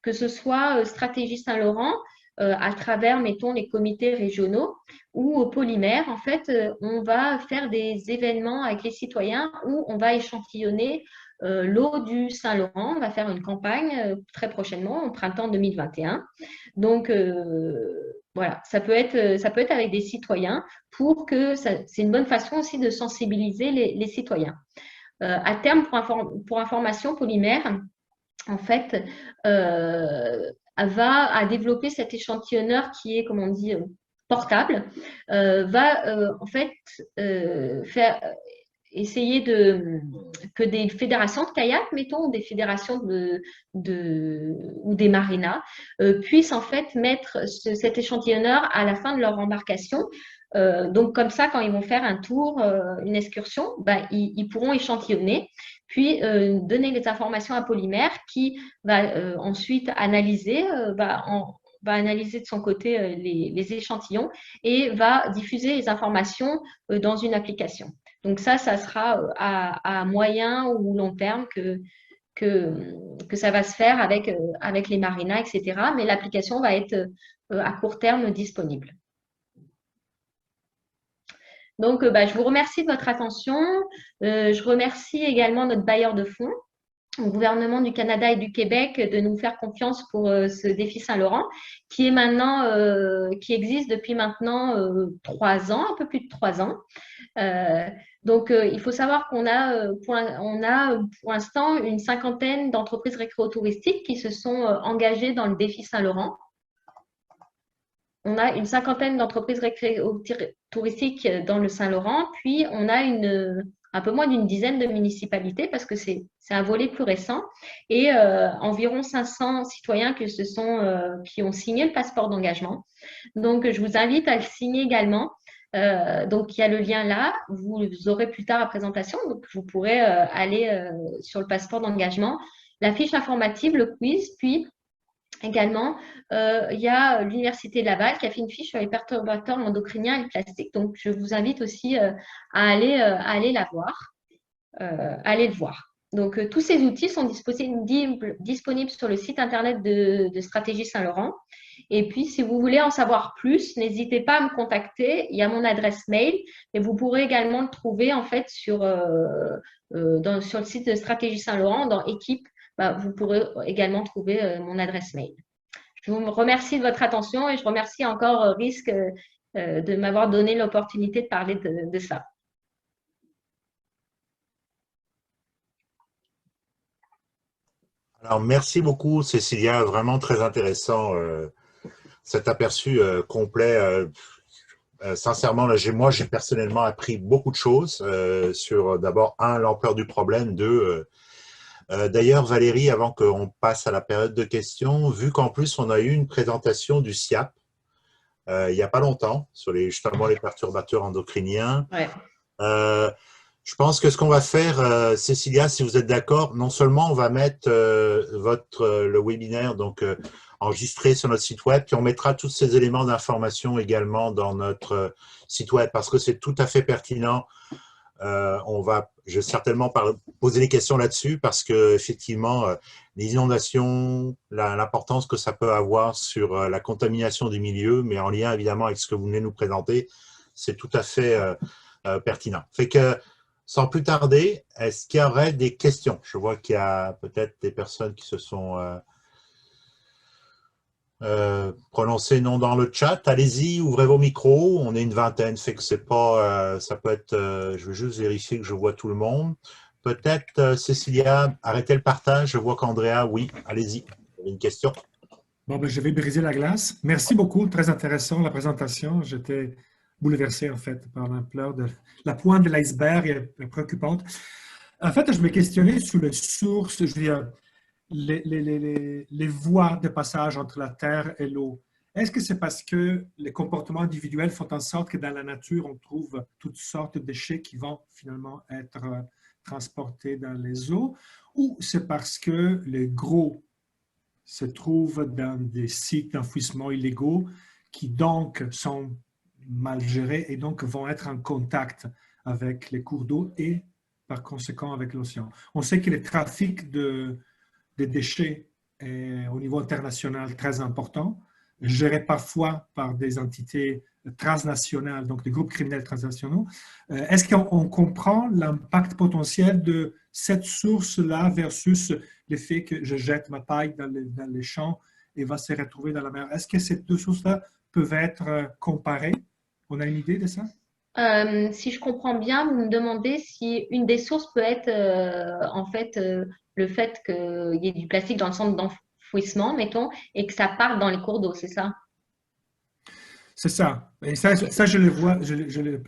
que ce soit Stratégie Saint-Laurent à travers, mettons, les comités régionaux ou au Polymère, en fait, on va faire des événements avec les citoyens où on va échantillonner l'eau du Saint-Laurent. On va faire une campagne très prochainement, au printemps 2021. Donc, voilà, ça peut être avec des citoyens c'est une bonne façon aussi de sensibiliser les citoyens. À terme, pour information, Polymère, en fait, va développer cet échantillonneur qui est, comme on dit, portable, va en fait essayer que des fédérations de kayak, mettons, ou des fédérations ou des marinas, puissent en fait mettre cet échantillonneur à la fin de leur embarcation. Donc comme ça, quand ils vont faire un tour, une excursion, ils pourront échantillonner, puis donner les informations à Polymère qui va ensuite analyser, va analyser de son côté les échantillons et va diffuser les informations dans une application. Donc ça sera à moyen ou long terme que ça va se faire avec les marinas, etc. Mais l'application va être à court terme disponible. Donc, je vous remercie de votre attention. Je remercie également notre bailleur de fonds au gouvernement du Canada et du Québec de nous faire confiance pour ce défi Saint-Laurent, qui est maintenant, qui existe depuis maintenant 3 ans, un peu plus de 3 ans. Donc, il faut savoir qu'on a, on a pour l'instant une cinquantaine d'entreprises récréotouristiques qui se sont engagées dans le défi Saint-Laurent. On a une cinquantaine d'entreprises récréotouristiques dans le Saint-Laurent, puis on a un peu moins d'une dizaine de municipalités parce que c'est un volet plus récent et environ 500 citoyens qui ont signé le passeport d'engagement. Donc, je vous invite à le signer également. Donc, il y a le lien là. Vous aurez plus tard la présentation. Donc, vous pourrez aller sur le passeport d'engagement, la fiche informative, le quiz, puis également, il y a l'Université de Laval qui a fait une fiche sur les perturbateurs endocriniens et le plastique. Donc, je vous invite aussi à aller la voir, aller le voir. Donc, tous ces outils sont disponibles sur le site internet de Stratégie Saint-Laurent. Et puis, si vous voulez en savoir plus, n'hésitez pas à me contacter. Il y a mon adresse mail, et vous pourrez également le trouver en fait sur le site de Stratégie Saint-Laurent, dans Équipe. Vous pourrez également trouver mon adresse mail. Je vous remercie de votre attention et je remercie encore RISC de m'avoir donné l'opportunité de parler de ça. Alors, merci beaucoup, Cécilia. Vraiment très intéressant cet aperçu complet. Sincèrement, là, moi, j'ai personnellement appris beaucoup de choses sur, d'abord, l'ampleur du problème, deux, d'ailleurs, Valérie, avant qu'on passe à la période de questions, vu qu'en plus, on a eu une présentation du SIAP il n'y a pas longtemps, sur justement les perturbateurs endocriniens. Ouais. Je pense que ce qu'on va faire, Cécilia, si vous êtes d'accord, non seulement on va mettre le webinaire donc enregistré sur notre site web, puis on mettra tous ces éléments d'information également dans notre site web, parce que c'est tout à fait pertinent. Je vais certainement poser des questions là-dessus parce que effectivement, les inondations, l'importance que ça peut avoir sur la contamination des milieux, mais en lien évidemment avec ce que vous venez nous présenter, c'est tout à fait pertinent. Fait que, sans plus tarder, est-ce qu'il y aurait des questions? Je vois qu'il y a peut-être des personnes qui se sont prononcées non dans le chat. Allez-y, ouvrez vos micros. On est une vingtaine, fait que c'est pas, ça peut être. Je veux juste vérifier que je vois tout le monde. Peut-être, Cécilia, arrêtez le partage. Je vois qu'Andrea, oui, allez-y. Vous avez une question? Bon, ben, je vais briser la glace. Merci beaucoup, très intéressant la présentation. J'étais bouleversé en fait par l'ampleur de la pointe de l'iceberg est préoccupante. En fait, je me questionnais sur les sources, je veux dire, les voies de passage entre la terre et l'eau. Est-ce que c'est parce que les comportements individuels font en sorte que dans la nature, on trouve toutes sortes de déchets qui vont finalement être transportés dans les eaux, ou c'est parce que les gros se trouvent dans des sites d'enfouissement illégaux qui donc sont mal gérés et donc vont être en contact avec les cours d'eau et par conséquent avec l'océan. On sait que le trafic de déchets est au niveau international très important, géré parfois par des entités transnationales, donc des groupes criminels transnationaux. Est-ce qu'on comprend l'impact potentiel de cette source-là versus le fait que je jette ma paille dans les champs et va se retrouver dans la mer? Est-ce que ces deux sources-là peuvent être comparées? On a une idée de ça? Si je comprends bien, vous me demandez si une des sources peut être en fait le fait qu'il y ait du plastique dans le centre d'enfouissement, mettons, et que ça parte dans les cours d'eau, c'est ça? C'est ça. Et ça, je le vois,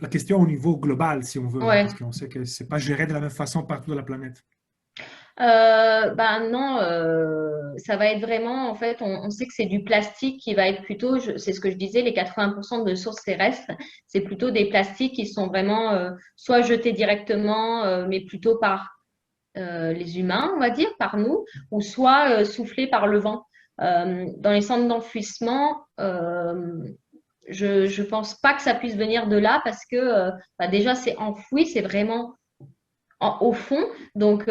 la question au niveau global, si on veut, Ouais. parce qu'on sait que ce n'est pas géré de la même façon partout dans la planète. Ben non, ça va être vraiment, en fait, on sait que c'est du plastique qui va être plutôt, c'est ce que je disais, les 80% de sources terrestres, c'est plutôt des plastiques qui sont vraiment soit jetés directement, mais plutôt par les humains, on va dire, par nous, ou soit soufflés par le vent. Dans les centres d'enfouissement, je ne pense pas que ça puisse venir de là parce que déjà c'est enfoui, c'est vraiment au fond, donc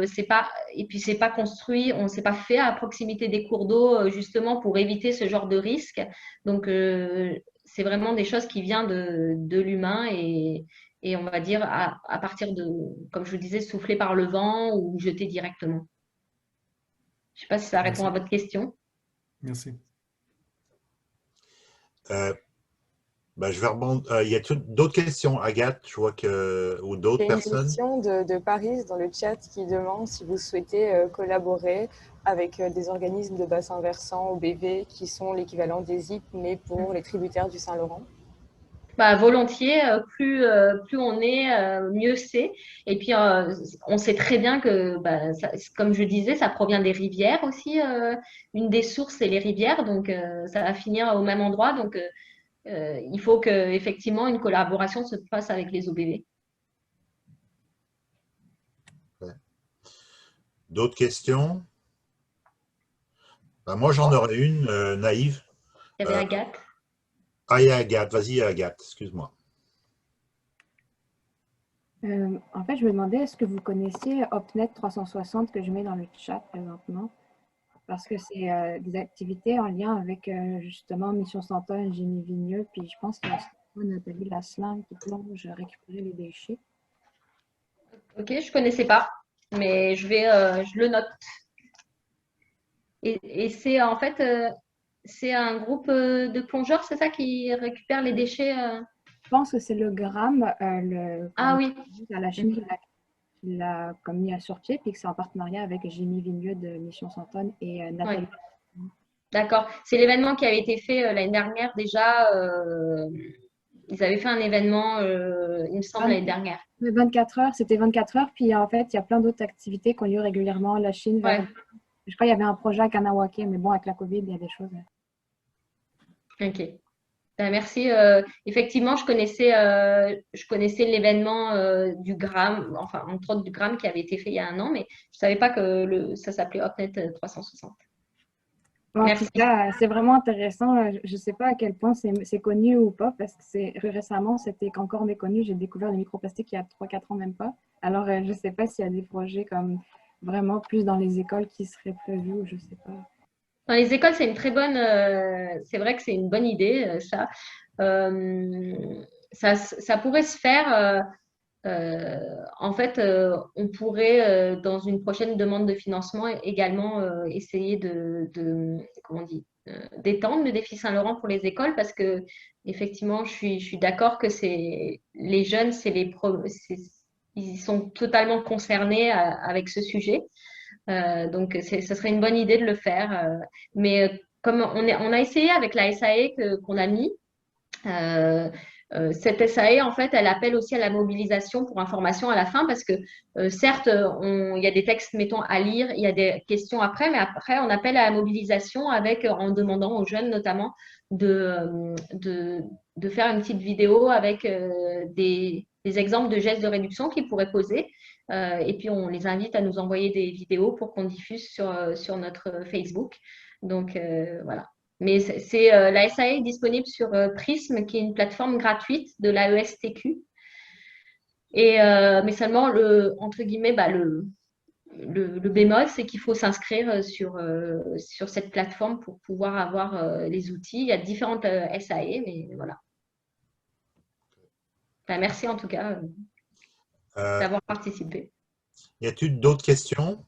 c'est pas et puis c'est pas construit, on s'est pas fait à proximité des cours d'eau justement pour éviter ce genre de risque. Donc c'est vraiment des choses qui viennent de l'humain et on va dire à partir de, comme je vous disais, soufflé par le vent ou jeté directement. Je ne sais pas si ça répond Merci. à votre question. Merci. Je vais rebondir. Y a d'autres questions, Agathe? Je vois que, ou Il y d'autres a une personnes? question de Paris dans le chat qui demande si vous souhaitez collaborer avec des organismes de bassin versant OBV qui sont l'équivalent des ZIP, mais pour les tributaires du Saint-Laurent. Volontiers, plus on est, mieux c'est. Et puis, on sait très bien que, comme je disais, ça provient des rivières aussi. Une des sources, c'est les rivières, donc ça va finir au même endroit. Donc, il faut qu'effectivement une collaboration se fasse avec les OBV. Ouais. D'autres questions? Moi, j'en aurais une, naïve. Il y avait Agathe. Il y a Agathe. Vas-y, Agathe, excuse-moi. En fait, je me demandais, est-ce que vous connaissiez OpNet 360 que je mets dans le chat présentement? Parce que c'est des activités en lien avec justement Mission Santon, Génie Vigneux, puis je pense qu'il y a Nathalie Lasselin qui plonge récupérer les déchets. Ok, je ne connaissais pas, mais je le note. Et c'est en fait, c'est un groupe de plongeurs, c'est ça, qui récupère les déchets Je pense que c'est le Gramme, Ah oui. à la Chine qui l'a mis sur pied, puis que c'est en partenariat avec Génie Vigneux de Mission Santon et Nathalie. Ouais. D'accord. C'est l'événement qui avait été fait l'année dernière déjà. Ils avaient fait un événement, il me semble, l'année dernière. 24 heures, c'était 24 heures, puis en fait, il y a plein d'autres activités qui ont lieu régulièrement. La Chine, Ouais. je crois qu'il y avait un projet à Kanawake, mais bon, avec la COVID, il y a des choses. Ok. Merci. Effectivement, je connaissais l'événement du Gramme, enfin, entre autres du Gramme qui avait été fait il y a un an, mais je ne savais pas que ça s'appelait OpNet 360. En Merci. tout cas, c'est vraiment intéressant. Je ne sais pas à quel point c'est connu ou pas, parce que récemment, c'était encore méconnu. J'ai découvert les microplastiques il y a 3-4 ans, même pas. Alors, je ne sais pas s'il y a des projets comme vraiment plus dans les écoles qui seraient prévus, ou je ne sais pas. Dans les écoles, c'est une très bonne, c'est vrai que c'est une bonne idée, ça. Ça pourrait se faire. En fait, on pourrait, dans une prochaine demande de financement, également essayer comment on dit, d'étendre le défi Saint-Laurent pour les écoles parce que, effectivement, je suis d'accord que les jeunes, ils sont totalement concernés avec ce sujet. Donc, ce serait une bonne idée de le faire. Mais comme on a essayé avec la SAE qu'on a mis, cette SAE, en fait, elle appelle aussi à la mobilisation pour information à la fin parce que, certes, il y a des textes, mettons, à lire, il y a des questions après, mais après, on appelle à la mobilisation en demandant aux jeunes, notamment, de faire une petite vidéo avec des exemples de gestes de réduction qu'ils pourraient poser. Et puis, on les invite à nous envoyer des vidéos pour qu'on diffuse sur notre Facebook. Donc, voilà. Mais la SAE est disponible sur Prism, qui est une plateforme gratuite de l'AESTQ. Mais seulement, entre guillemets, le bémol, c'est qu'il faut s'inscrire sur cette plateforme pour pouvoir avoir les outils. Il y a différentes SAE, mais voilà. Merci en tout cas d'avoir participé. Y a-t-il d'autres questions?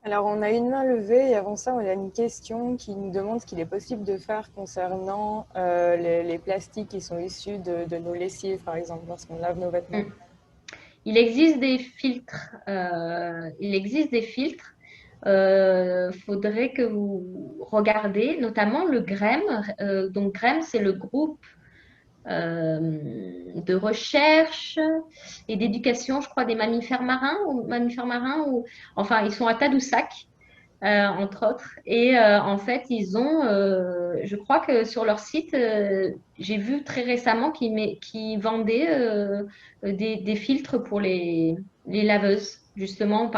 Alors, on a une main levée et avant ça, on a une question qui nous demande ce qu'il est possible de faire concernant les plastiques qui sont issus de nos lessives, par exemple, lorsqu'on lave nos vêtements. Il existe des filtres. Faudrait que vous regardez, notamment le GREM. Donc, GREM, c'est le groupe de recherche et d'éducation, je crois, des mammifères marins, enfin, ils sont à Tadoussac, entre autres. Et en fait, ils ont, je crois que sur leur site, j'ai vu très récemment qu'ils vendaient des filtres pour les laveuses, justement,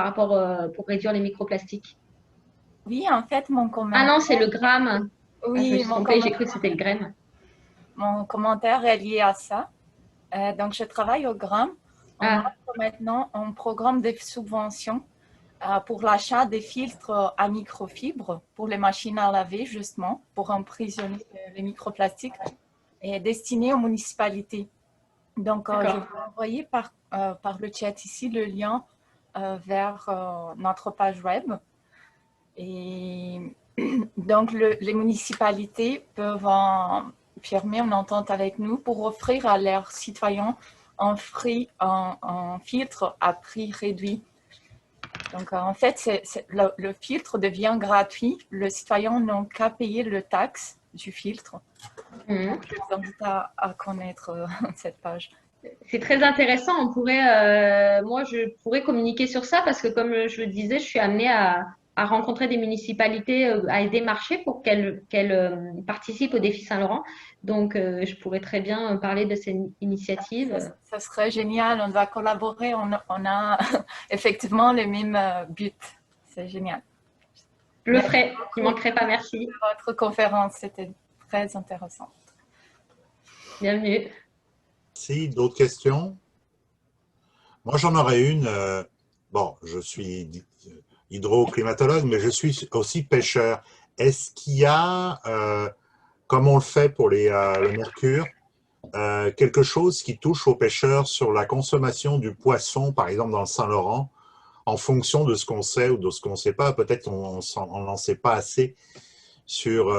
pour réduire les microplastiques. Oui, en fait, mon commentaire… Ah non, c'est le gramme. Oui, je me suis trompée, j'ai cru que c'était le gramme. Mon commentaire est lié à ça. Donc, je travaille au Gramme. On a maintenant un programme de subvention pour l'achat des filtres à microfibres pour les machines à laver, justement, pour emprisonner les microplastiques et destiné aux municipalités. Donc, je vais envoyer par le chat ici le lien vers notre page web. Et donc, les municipalités peuvent firmer une entente avec nous pour offrir à leurs citoyens un filtre à prix réduit. Donc, en fait, le filtre devient gratuit. Le citoyen n'a qu'à payer le taxe du filtre. Donc, je vous invite à connaître cette page. C'est très intéressant. On pourrait, moi, je pourrais communiquer sur ça parce que, comme je le disais, je suis amenée à rencontrer des municipalités, à aider marché pour qu'elles participent au défi Saint-Laurent. Donc, je pourrais très bien parler de ces initiatives. Ça serait génial. On va collaborer. On a effectivement les mêmes buts. C'est génial. Je le ferai. Je ne manquerai pas. Merci. Votre conférence, c'était très intéressant. Bienvenue. Si, d'autres questions? Moi, j'en aurais une. Bon, je suis hydroclimatologue, mais je suis aussi pêcheur. Est-ce qu'il y a, comme on le fait pour le mercure, quelque chose qui touche aux pêcheurs sur la consommation du poisson, par exemple dans le Saint-Laurent, en fonction de ce qu'on sait ou de ce qu'on ne sait pas? Peut-être on n'en sait pas assez sur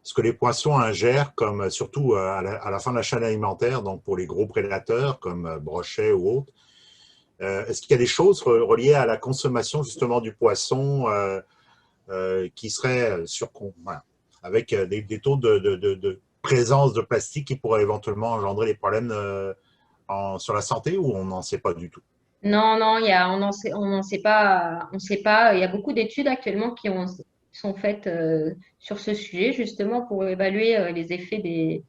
ce que les poissons ingèrent, comme, surtout à la fin de la chaîne alimentaire, donc pour les gros prédateurs comme brochets ou autres. Est-ce qu'il y a des choses reliées à la consommation justement du poisson qui seraient voilà, avec des taux de présence de plastique qui pourraient éventuellement engendrer des problèmes sur la santé, ou on n'en sait pas du tout? Non, non, on n'en sait pas. On sait pas. Il y a beaucoup d'études actuellement qui sont faites sur ce sujet, justement pour évaluer les effets des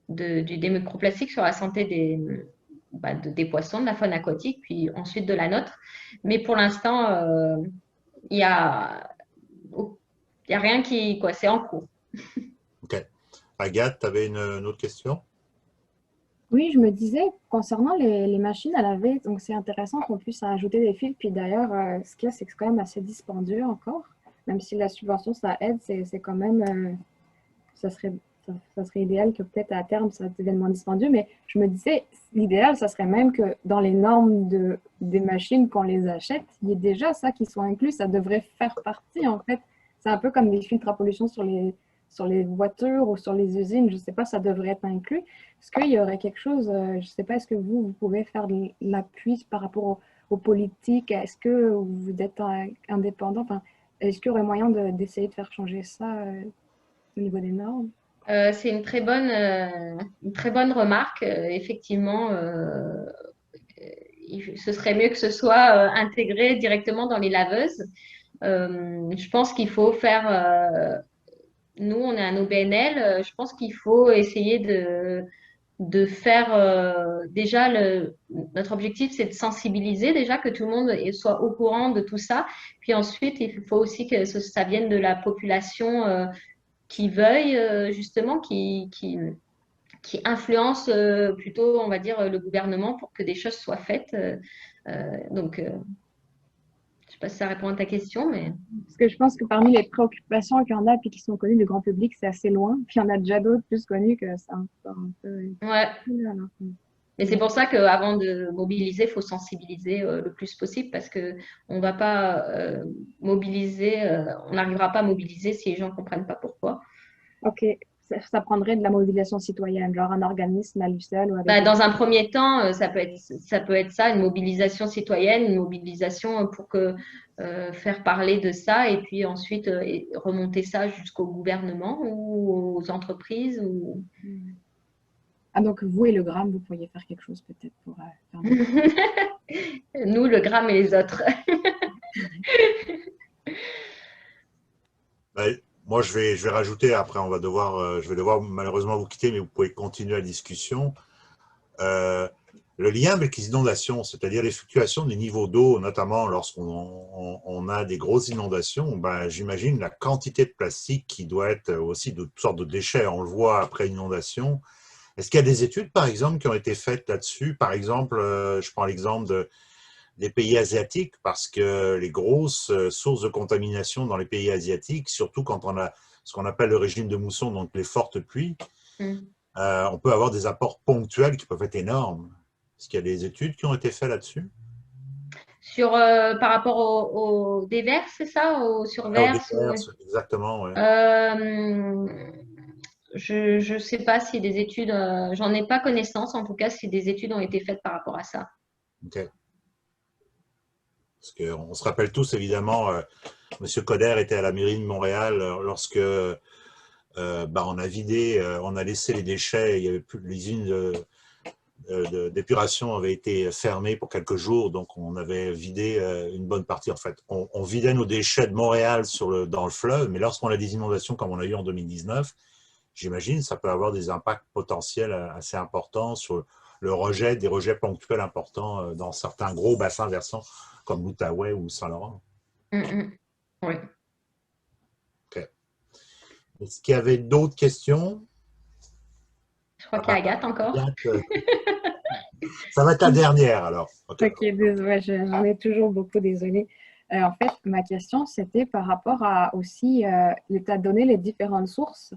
microplastiques sur la santé des poissons, de la faune aquatique, puis ensuite de la nôtre. Mais pour l'instant, il y a rien quoi, c'est en cours. Ok. Agathe, tu avais une autre question? Oui, je me disais, concernant les machines à laver, donc c'est intéressant qu'on puisse ajouter des fils. Puis d'ailleurs, ce qu'il y a, c'est que c'est quand même assez dispendieux encore. Même si la subvention, ça aide, c'est quand même, ça serait idéal que peut-être à terme, ça devienne moins dispendieux. Mais je me disais, l'idéal, ça serait même que dans les normes des machines qu'on les achète, il y ait déjà ça qui soit inclus. Ça devrait faire partie, en fait. C'est un peu comme des filtres à pollution sur les voitures ou sur les usines. Je ne sais pas, ça devrait être inclus. Est-ce qu'il y aurait quelque chose, je ne sais pas, est-ce que vous pouvez faire de l'appui par rapport aux politiques? Est-ce que vous êtes indépendant? Enfin, est-ce qu'il y aurait moyen d'essayer de faire changer ça au niveau des normes? C'est une très bonne remarque. Effectivement, ce serait mieux que ce soit intégré directement dans les laveuses. Je pense qu'il faut faire. Nous, on est un OBNL. Je pense qu'il faut essayer de faire déjà notre objectif, c'est de sensibiliser déjà, que tout le monde soit au courant de tout ça. Puis ensuite, il faut aussi que ça vienne de la population qui veuille justement, qui influence plutôt, on va dire, le gouvernement pour que des choses soient faites. Donc, je ne sais pas si ça répond à ta question, mais… Parce que je pense que parmi les préoccupations qu'il y en a et qui sont connues du grand public, c'est assez loin. Puis il y en a déjà d'autres plus connues que c'est un peu… Ouais. Mais c'est pour ça qu'avant de mobiliser, il faut sensibiliser le plus possible, parce qu'on ne va pas mobiliser, on n'arrivera pas à mobiliser si les gens ne comprennent pas pourquoi. Ok, ça prendrait de la mobilisation citoyenne, genre un organisme à lui seul ou avec… Dans un premier temps, ça peut être ça, une mobilisation citoyenne, une mobilisation pour faire parler de ça, et puis ensuite remonter ça jusqu'au gouvernement ou aux entreprises. Ah, donc vous et le Gramme, vous pourriez faire quelque chose peut-être pour faire Nous, le Gramme et les autres. Moi, je vais rajouter, après je vais devoir malheureusement vous quitter, mais vous pouvez continuer la discussion. Le lien avec les inondations, c'est-à-dire les fluctuations des niveaux d'eau, notamment lorsqu'on a des grosses inondations, j'imagine la quantité de plastique qui doit être aussi de toutes sortes de déchets. On le voit après une inondation. Est-ce qu'il y a des études, par exemple, qui ont été faites là-dessus? Par exemple, je prends l'exemple des pays asiatiques, parce que les grosses sources de contamination dans les pays asiatiques, surtout quand on a ce qu'on appelle le régime de mousson, donc les fortes pluies, on peut avoir des apports ponctuels qui peuvent être énormes. Est-ce qu'il y a des études qui ont été faites là-dessus? Par rapport aux déverses, c'est ça? Aux surverses? Exactement, ouais. Je ne sais pas si des études, j'en ai pas connaissance en tout cas, si des études ont été faites par rapport à ça. OK. Parce qu'on se rappelle tous, évidemment, M. Coder était à la mairie de Montréal lorsque on a vidé, on a laissé les déchets, il y avait plus, l'usine d'épuration avait été fermée pour quelques jours, donc on avait vidé une bonne partie. En fait, on vidait nos déchets de Montréal dans le fleuve, mais lorsqu'on a des inondations comme on a eu en 2019, j'imagine ça peut avoir des impacts potentiels assez importants sur le rejet, des rejets ponctuels importants dans certains gros bassins versants comme l'Outaouais ou Saint-Laurent. Oui. OK. Est-ce qu'il y avait d'autres questions? Je crois qu'il y a Agathe encore. Ça va être la dernière alors. Ok, désolé, j'en ai toujours beaucoup, désolé. En fait, ma question, c'était par rapport à aussi, tu as donné les différentes sources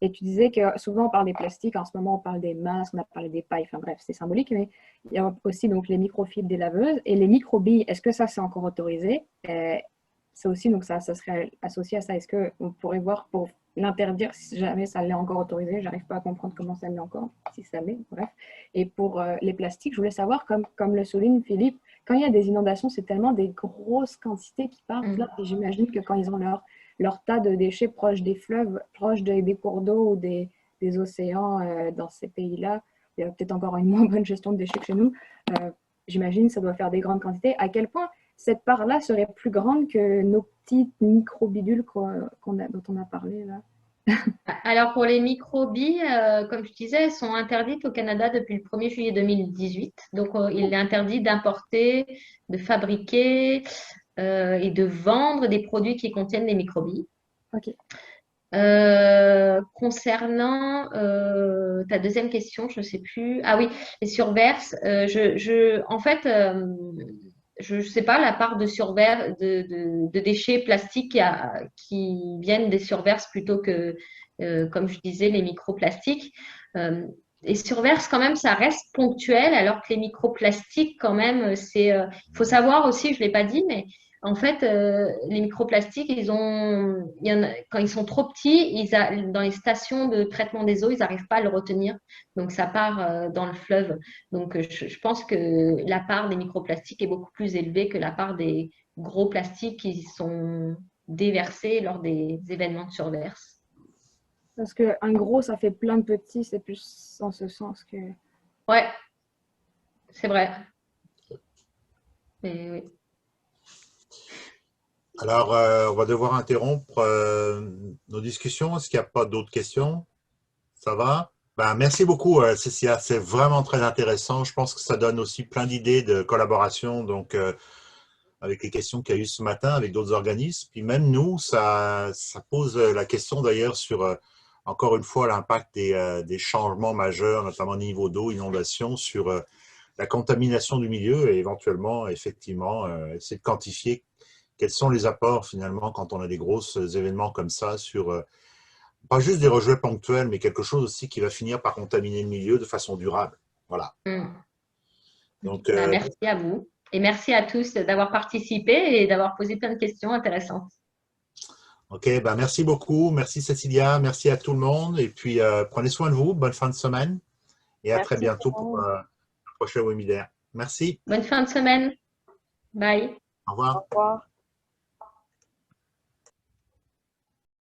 et tu disais que souvent on parle des plastiques, en ce moment on parle des masques, on a parlé des pailles, enfin bref, c'est symbolique, mais il y a aussi donc les microfibres des laveuses et les microbilles. Est-ce que ça c'est encore autorisé? Ça aussi, donc ça serait associé à ça. Est-ce qu'on pourrait voir pour l'interdire si jamais ça l'est encore autorisé? J'arrive pas à comprendre comment ça l'est encore, si ça l'est, bref. Et pour les plastiques, je voulais savoir, comme le souligne Philippe, quand il y a des inondations, c'est tellement des grosses quantités qui partent là, et j'imagine que quand ils ont leur tas de déchets proches des fleuves, proches des cours d'eau ou des océans dans ces pays-là, il y a peut-être encore une moins bonne gestion de déchets que chez nous. J'imagine que ça doit faire des grandes quantités. À quel point cette part-là serait plus grande que nos petites microbidules dont on a parlé là? Alors pour les microbilles, comme je disais, elles sont interdites au Canada depuis le 1er juillet 2018. Donc il est interdit d'importer, de fabriquer et de vendre des produits qui contiennent des microbilles. Ok. Concernant ta deuxième question, je ne sais plus. Ah oui, les surverses. En fait, je ne sais pas la part de déchets plastiques qui viennent des surverses plutôt que, comme je disais, les microplastiques. Les surverses, quand même, ça reste ponctuel, alors que les microplastiques, quand même, il faut savoir aussi, je ne l'ai pas dit, mais en fait, les microplastiques, quand ils sont trop petits, dans les stations de traitement des eaux, ils n'arrivent pas à le retenir. Donc, ça part dans le fleuve. Donc, je pense que la part des microplastiques est beaucoup plus élevée que la part des gros plastiques qui sont déversés lors des événements de surverse. Parce qu'un gros, ça fait plein de petits, c'est plus en ce sens que… Ouais, c'est vrai. Mais oui. Alors, on va devoir interrompre nos discussions. Est-ce qu'il n'y a pas d'autres questions? Ça va? Merci beaucoup, Cécilia. C'est vraiment très intéressant. Je pense que ça donne aussi plein d'idées de collaboration donc, avec les questions qu'il y a eu ce matin avec d'autres organismes. Puis même nous, ça pose la question d'ailleurs sur, encore une fois, l'impact des changements majeurs, notamment au niveau d'eau, inondation, sur la contamination du milieu et éventuellement, effectivement, essayer de quantifier quels sont les apports finalement quand on a des gros événements comme ça sur pas juste des rejets ponctuels, mais quelque chose aussi qui va finir par contaminer le milieu de façon durable. Voilà. Donc, merci à vous et merci à tous d'avoir participé et d'avoir posé plein de questions intéressantes. Ok, merci beaucoup. Merci Cécilia, merci à tout le monde et puis prenez soin de vous. Bonne fin de semaine et à très bientôt pour un prochain webinaire. Merci. Bonne fin de semaine. Bye. Au revoir. Au revoir.